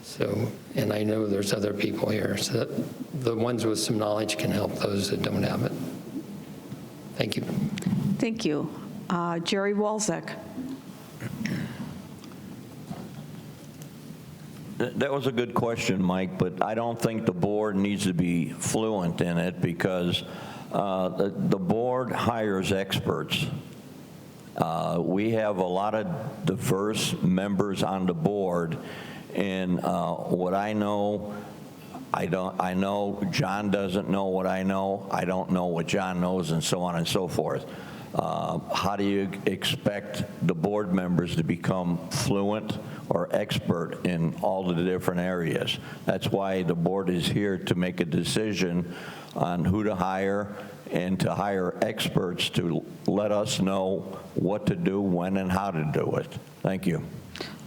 So, and I know there's other people here, so that the ones with some knowledge can help those that don't have it. Thank you. Thank you. Jerry Walczak. That was a good question, Mike, but I don't think the board needs to be fluent in it because the board hires experts. We have a lot of diverse members on the board, and what I know, I know John doesn't know what I know. I don't know what John knows, and so on and so forth. How do you expect the board members to become fluent or expert in all of the different areas? That's why the board is here to make a decision on who to hire and to hire experts to let us know what to do, when, and how to do it. Thank you.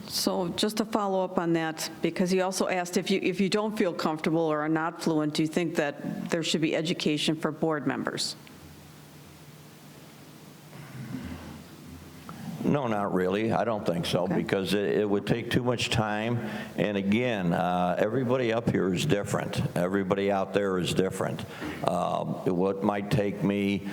So just to follow up on that, because he also asked if you don't feel comfortable or are not fluent, do you think that there should be education for board members? No, not really. I don't think so, because it would take too much time. And again, everybody up here is different. Everybody out there is different. What might take me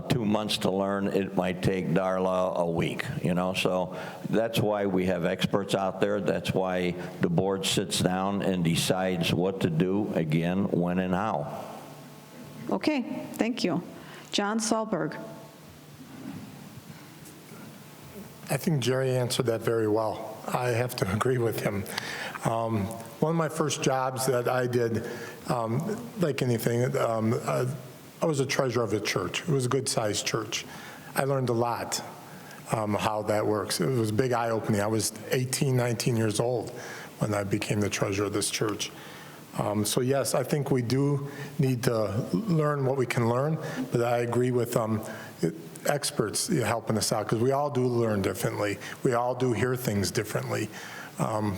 2 months to learn, it might take Darla a week, you know? So that's why we have experts out there. That's why the board sits down and decides what to do, again, when and how. Okay, thank you. John Sahlberg. I think Jerry answered that very well. I have to agree with him. One of my first jobs that I did, like anything, I was a treasurer of a church. It was a good-sized church. I learned a lot how that works. It was big eye-opening. I was 18, 19 years old when I became the treasurer of this church. So yes, I think we do need to learn what we can learn, but I agree with experts helping us out, because we all do learn differently. We all do hear things differently. I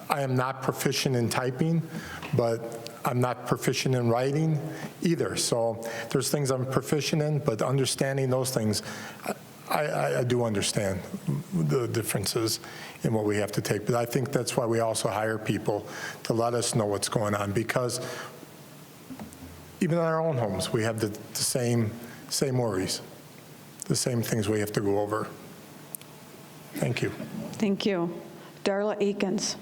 am not proficient in typing, but I'm not proficient in writing either. So there's things I'm proficient in, but understanding those things, I do understand the differences in what we have to take. But I think that's why we also hire people to let us know what's going on, because even in our own homes, we have the same worries, the same things we have to go over. Thank you. Thank you. Darla Akins.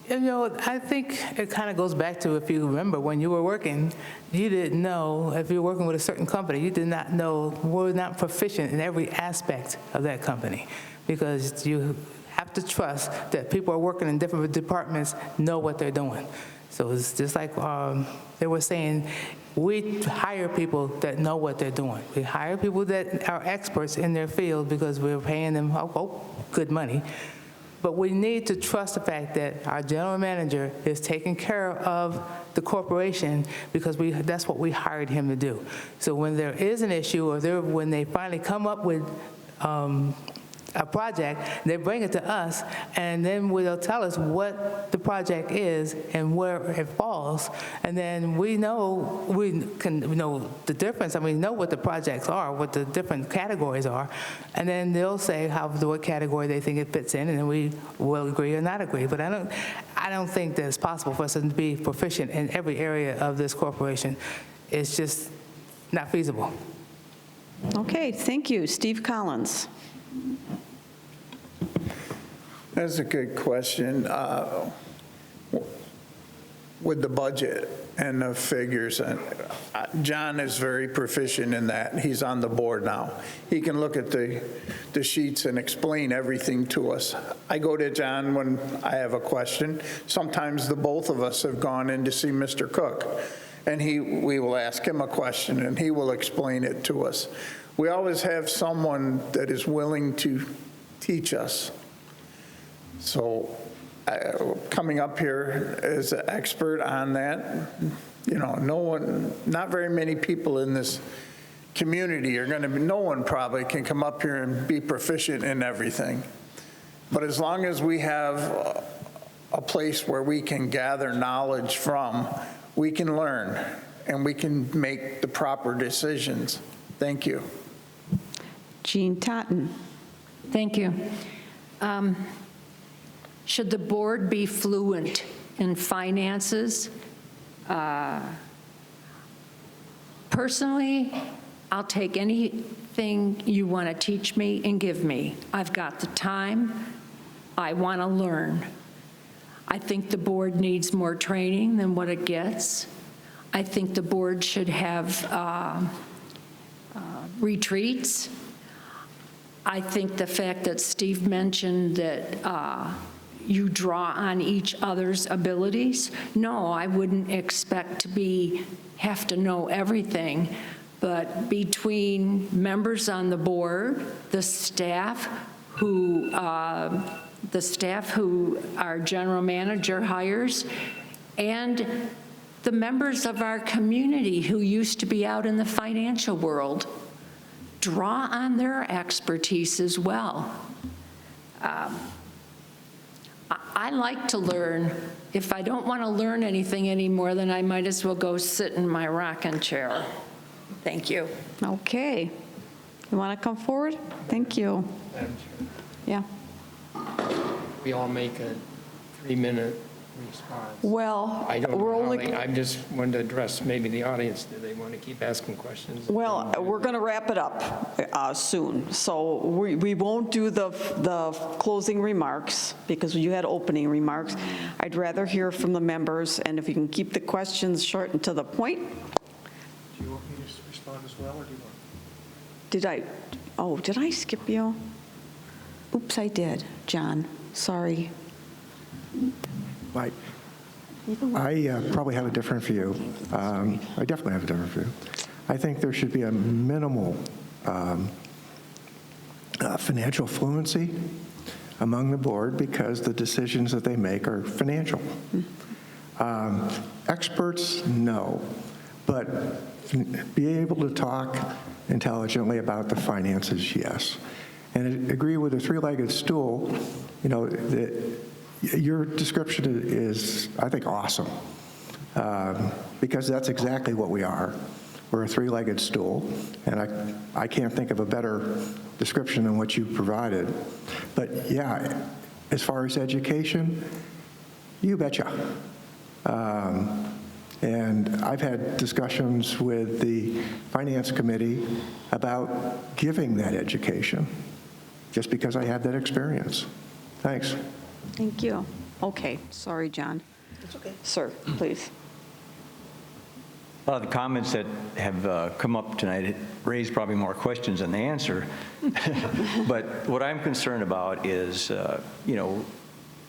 You know, I think it kind of goes back to, if you remember, when you were working, you didn't know, if you were working with a certain company, you did not know, were not proficient in every aspect of that company, because you have to trust that people are working in different departments know what they're doing. So it's just like they were saying, we hire people that know what they're doing. We hire people that are experts in their field because we're paying them good money. But we need to trust the fact that our general manager is taking care of the corporation, because that's what we hired him to do. So when there is an issue, or when they finally come up with a project, they bring it to us, and then they'll tell us what the project is and where it falls, and then we can know the difference. I mean, we know what the projects are, what the different categories are, and then they'll say what category they think it fits in, and then we will agree or not agree. But I don't think that it's possible for us to be proficient in every area of this corporation. It's just not feasible. Okay, thank you. Steve Collins. That's a good question. With the budget and the figures, John is very proficient in that. He's on the board now. He can look at the sheets and explain everything to us. I go to John when I have a question. Sometimes the both of us have gone in to see Mr. Cook, and we will ask him a question, and he will explain it to us. We always have someone that is willing to teach us. So coming up here as an expert on that, not very many people in this community are going to be, no one probably can come up here and be proficient in everything. But as long as we have a place where we can gather knowledge from, we can learn and we can make the proper decisions. Thank you. Jean Totten. Thank you. Should the board be fluent in finances? Personally, I'll take anything you want to teach me and give me. I've got the time. I want to learn. I think the board needs more training than what it gets. I think the board should have retreats. I think the fact that Steve mentioned that you draw on each other's abilities. No, I wouldn't expect to have to know everything, but between members on the board, the staff who our general manager hires, and the members of our community who used to be out in the financial world, draw on their expertise as well. I like to learn. If I don't want to learn anything anymore, then I might as well go sit in my rocking chair. Thank you. Okay. You want to come forward? Thank you. Yeah. We all make a 3-minute response. Well, I don't we're know how only. I just wanted to address maybe the audience. Do they want to keep asking questions? Well, we're going to wrap it up soon, so we won't do the closing remarks because you had opening remarks. I'd rather hear from the members, and if you can keep the questions short and to the point. Do you want me to respond as well, or do you want? Did I skip you? Oops, I did, John. Sorry. I probably have a different view. I definitely have a different view. I think there should be a minimal financial fluency among the board because the decisions that they make are financial. Experts, no, but be able to talk intelligently about the finances, yes. And I agree with the three-legged stool, your description is, I think, awesome, because that's exactly what we are. We're a three-legged stool, and I can't think of a better description than what you provided. But yeah, as far as education, you betcha. And I've had discussions with the Finance Committee about giving that education, just because I had that experience. Thanks. Thank you. Okay, sorry, John. That's okay. Sir, please. A lot of the comments that have come up tonight raise probably more questions than they answer. But what I'm concerned about is, you know,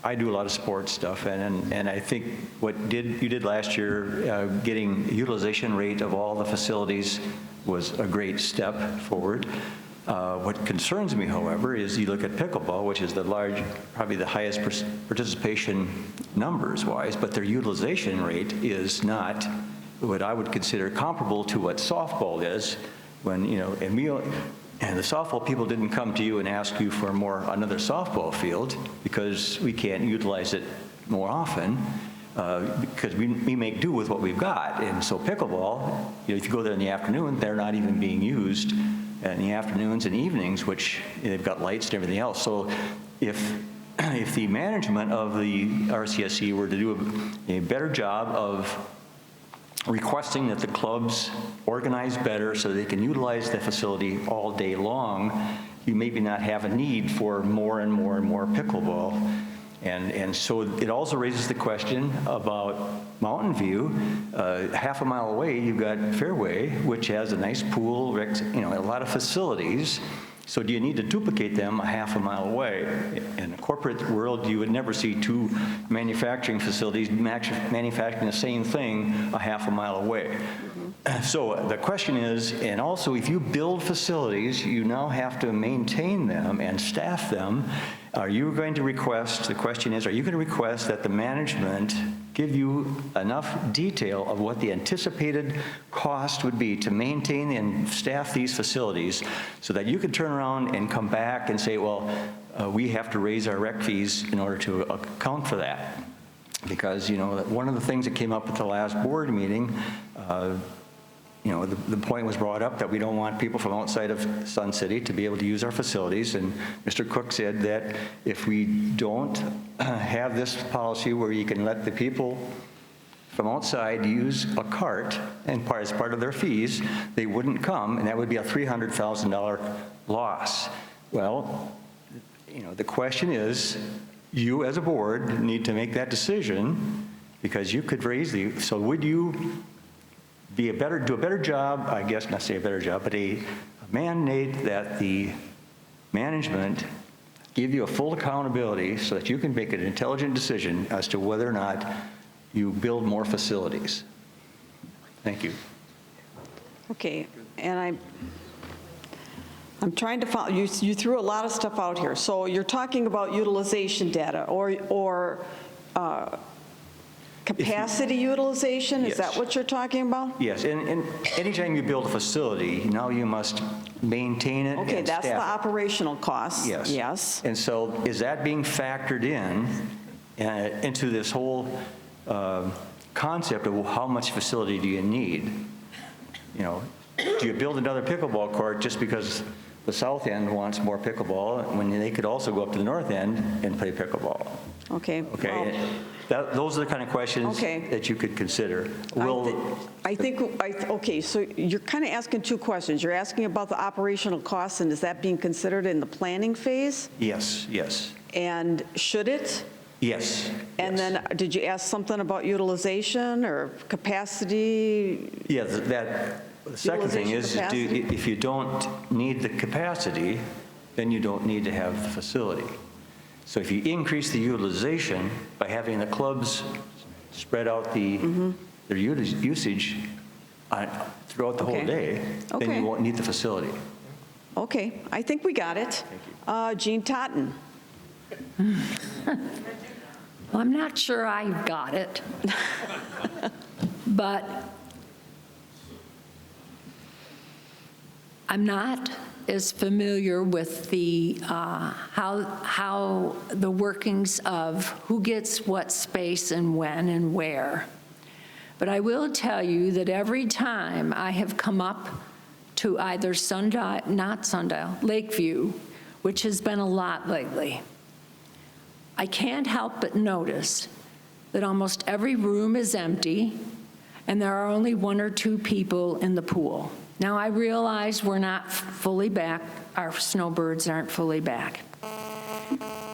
I do a lot of sports stuff, and I think what you did last year, getting utilization rate of all the facilities was a great step forward. What concerns me, however, is you look at pickleball, which is probably the highest participation numbers-wise, but their utilization rate is not what I would consider comparable to what softball is. When, you know, and the softball people didn't come to you and ask you for another softball field because we can't utilize it more often because we make do with what we've got. And so pickleball, you know, if you go there in the afternoon, they're not even being used in the afternoons and evenings, which they've got lights and everything else. So if the management of the RCSC were to do a better job of requesting that the clubs organize better so they can utilize the facility all day long, you maybe not have a need for more and more and more pickleball. And so it also raises the question about Mountain View. Half a mile away, you've got Fairway, which has a nice pool, you know, a lot of facilities. So do you need to duplicate them a half a mile away? In the corporate world, you would never see two manufacturing facilities manufacturing the same thing a half a mile away. So the question is, and also if you build facilities, you now have to maintain them and staff them. Are you going to request, the question is, are you going to request that the management give you enough detail of what the anticipated cost would be to maintain and staff these facilities so that you could turn around and come back and say, well, we have to raise our rec fees in order to account for that? Because, you know, one of the things that came up at the last board meeting, you know, the point was brought up that we don't want people from outside of Sun City to be able to use our facilities. And Mr. Cook said that if we don't have this policy where you can let the people from outside use a cart and as part of their fees, they wouldn't come, and that would be a $300,000 loss. Well, you know, the question is, you as a board need to make that decision because you could raise so would you do a better job, I guess not say a better job, but a mandate that the management give you a full accountability so that you can make an intelligent decision as to whether or not you build more facilities. Thank you. Okay, and I'm trying to follow, you threw a lot of stuff out here. So you're talking about utilization data or capacity utilization? Is that what you're talking about? Yes, and anytime you build a facility, now you must maintain it. Okay, and that's the staff operational cost. Yes. Yes. And so is that being factored in into this whole concept of how much facility do you need? You know, do you build another pickleball court just because the south end wants more pickleball when they could also go up to the north end and play pickleball? Okay. Okay. Well, those are the kind of questions that you could consider. Okay, so you're kind of asking two questions. You're asking about the operational costs, and is that being considered in the planning phase? Yes, yes. And should it? Yes. And then did you ask something about utilization or capacity? Yeah, the second thing is if you don't need the capacity, then you don't need to have the facility. So if you increase the utilization by having the clubs spread out their usage throughout the whole day, then you won't need the facility. Okay, I think we got it. Jean Totten. Well, I'm not sure I got it, but I'm not as familiar with the how the workings of who gets what space and when and where. But I will tell you that every time I have come up to either Lakeview, which has been a lot lately, I can't help but notice that almost every room is empty and there are only one or two people in the pool. Now, I realize we're not fully back, our snowbirds aren't fully back.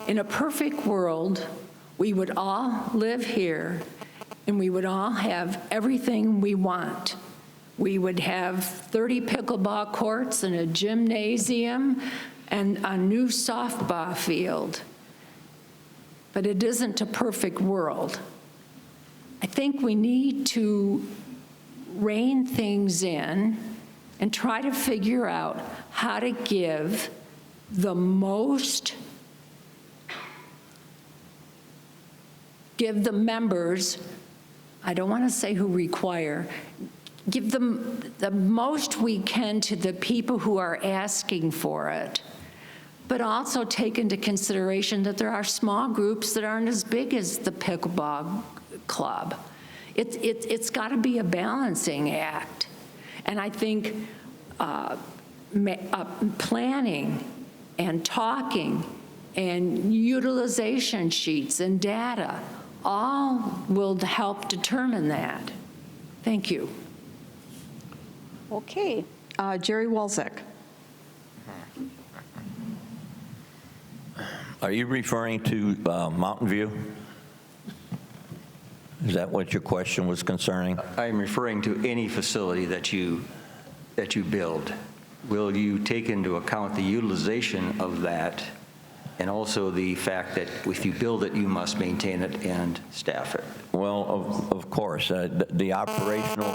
in a perfect world, we would all live here and we would all have everything we want. We would have 30 pickleball courts and a gymnasium and a new softball field. But it isn't a perfect world. I think we need to rein things in and try to figure out how to give the members, I don't want to say who require, give them the most we can to the people who are asking for it, but also take into consideration that there are small groups that aren't as big as the pickleball club. It's got to be a balancing act. And I think planning and talking and utilization sheets and data all will help determine that. Thank you. Okay. Jerry Walczak. Are you referring to Mountain View? Is that what your question was concerning? I'm referring to any facility that you build. Will you take into account the utilization of that and also the fact that if you build it, you must maintain it and staff it? Well, of course. The operational,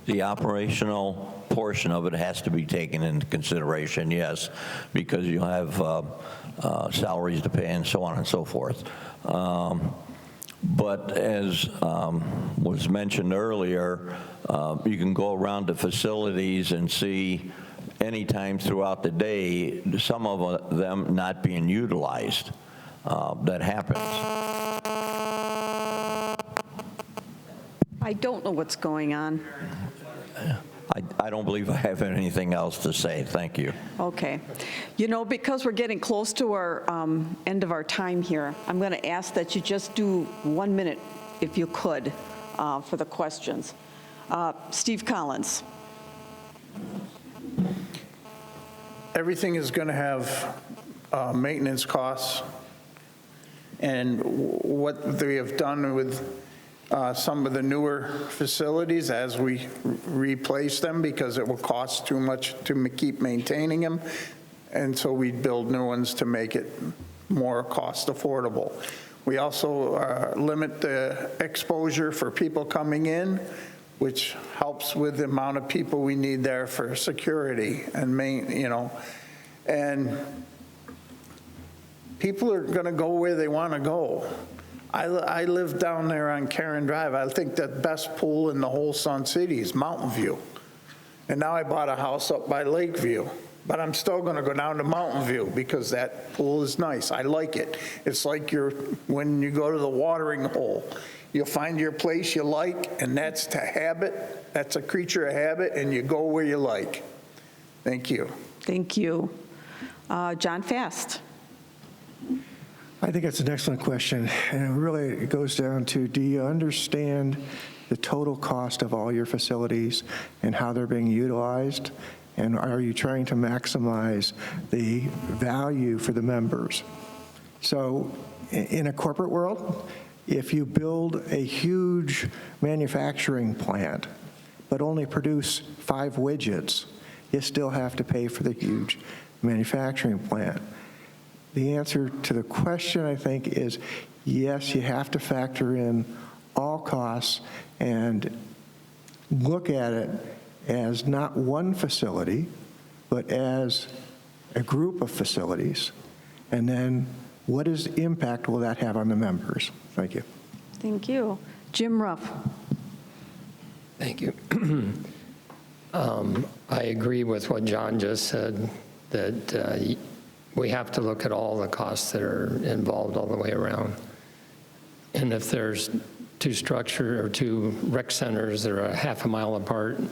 the operational portion of it has to be taken into consideration, yes, because you have salaries to pay and so on and so forth. But as was mentioned earlier, you can go around the facilities and see any time throughout the day some of them not being utilized. That happens. I don't know what's going on. I don't believe I have anything else to say. Thank you. Okay. You know, because we're getting close to our end of our time here, I'm going to ask that you just do 1 minute, if you could, for the questions. Steve Collins. Everything is going to have maintenance costs, and what they have done with some of the newer facilities as we replace them, because it will cost too much to keep maintaining them, and so we build new ones to make it more cost affordable. We also limit the exposure for people coming in, which helps with the amount of people we need there for security and and people are going to go where they want to go. I live down there on Karen Drive. I think the best pool in the whole Sun City is Mountain View. And now I bought a house up by Lakeview, but I'm still going to go down to Mountain View because that pool is nice. I like it. It's like when you go to the watering hole, you'll find your place you like, and that's to habit. That's a creature of habit, and you go where you like. Thank you. Thank you. John Fast. I think that's an excellent question, and really it goes down to, do you understand the total cost of all your facilities and how they're being utilized, and are you trying to maximize the value for the members? So in a corporate world, if you build a huge manufacturing plant but only produce 5 widgets, you still have to pay for the huge manufacturing plant. The answer to the question, I think, is yes, you have to factor in all costs and look at it as not one facility, but as a group of facilities. And then what is the impact will that have on the members? Thank you. Thank you. Jim Ruff. Thank you. I agree with what John just said, that we have to look at all the costs that are involved all the way around. And if there's 2 rec centers that are a half a mile apart, and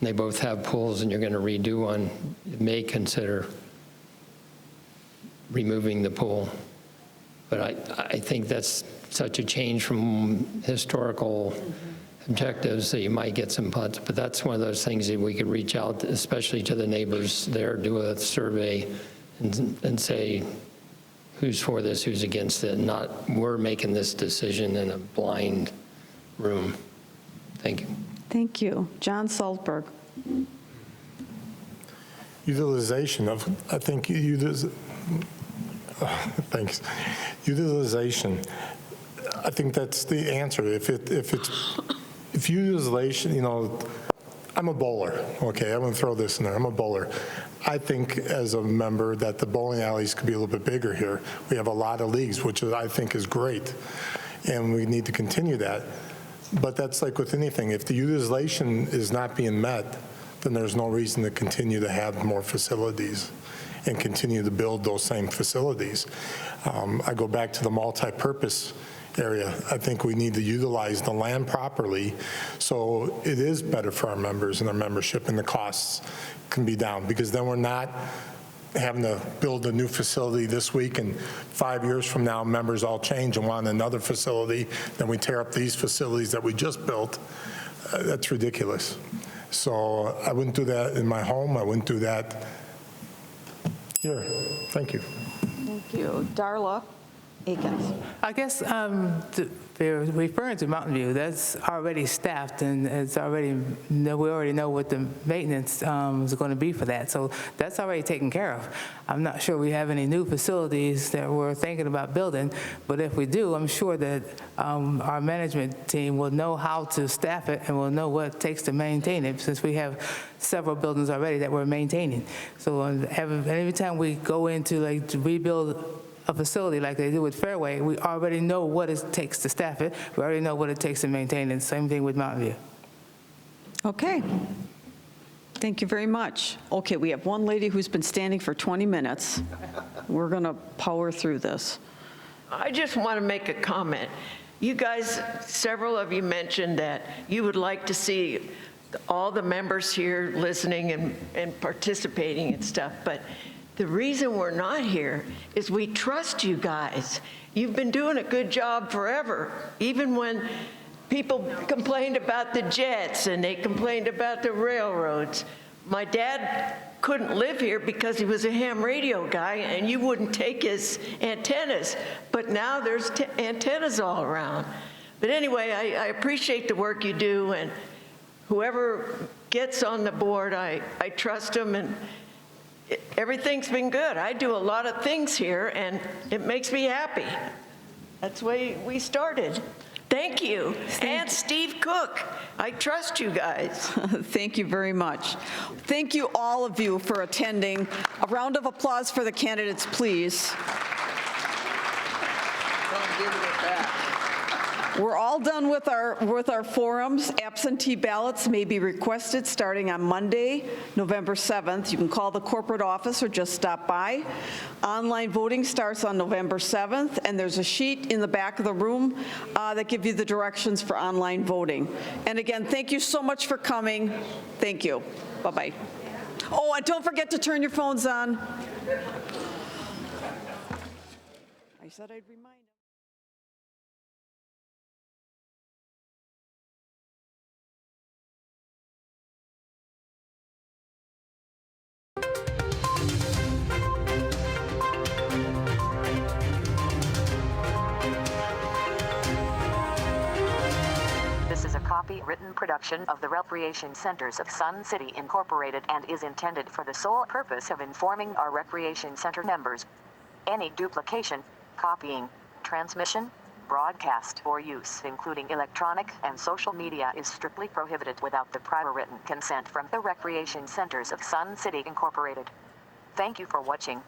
they both have pools, and you're going to redo one, you may consider removing the pool. But I think that's such a change from historical objectives, that you might get some butts, but that's one of those things that we could reach out, especially to the neighbors there, do a survey and say who's for this, who's against it, not we're making this decision in a blind room. Thank you. Thank you. John Salzberg. Utilization of, I think, thanks. Utilization, I think that's the answer. If utilization, you know, I'm a bowler, okay, I'm gonna throw this in there, I'm a bowler. I think as a member that the bowling alleys could be a little bit bigger here. We have a lot of leagues, which I think is great, and we need to continue that. But that's like with anything, if the utilization is not being met, then there's no reason to continue to have more facilities and continue to build those same facilities. I go back to the multi-purpose area. I think we need to utilize the land properly so it is better for our members and their membership, and the costs can be down, because then we're not having to build a new facility this week, and 5 years from now members all change and want another facility, then we tear up these facilities that we just built. That's ridiculous. So I wouldn't do that in my home. I wouldn't do that here. Thank you. Thank you. Darla Akins. I guess they're referring to Mountain View. That's already staffed, and it's already, we already know what the maintenance is going to be for that. So that's already taken care of. I'm not sure we have any new facilities that we're thinking about building, but if we do, I'm sure that our management team will know how to staff it and will know what it takes to maintain it, since we have several buildings already that we're maintaining. So every time we go into like to rebuild a facility like they do with Fairway, we already know what it takes to staff it. We already know what it takes to maintain it. Same thing with Mountain View. Okay. Thank you very much. Okay, we have one lady who's been standing for 20 minutes. We're going to power through this. I just want to make a comment. You guys, several of you mentioned that you would like to see all the members here listening and participating and stuff, but the reason we're not here is we trust you guys. You've been doing a good job forever, even when people complained about the jets and they complained about the railroads. My dad couldn't live here because he was a ham radio guy and you wouldn't take his antennas, but now there's antennas all around. But anyway, I appreciate the work you do, and whoever gets on the board, I trust them, and everything's been good. I do a lot of things here, and it makes me happy. That's the way we started. Thank you. And Steve Cook. I trust you guys. Thank you very much. Thank you, all of you, for attending. A round of applause for the candidates, please. We're all done with our forums. Absentee ballots may be requested starting on Monday, November 7th. You can call the corporate office or just stop by. Online voting starts on November 7th, and there's a sheet in the back of the room that gives you the directions for online voting. And again, thank you so much for coming. Thank you. Bye-bye. Oh, and don't forget to turn your phones on. I said I'd remind you. This is a copyrighted production of the Recreation Centers of Sun City Incorporated and is intended for the sole purpose of informing our Recreation Center members. Any duplication, copying, transmission, broadcast, or use, including electronic and social media, is strictly prohibited without the prior written consent from the Recreation Centers of Sun City Incorporated. Thank you for watching.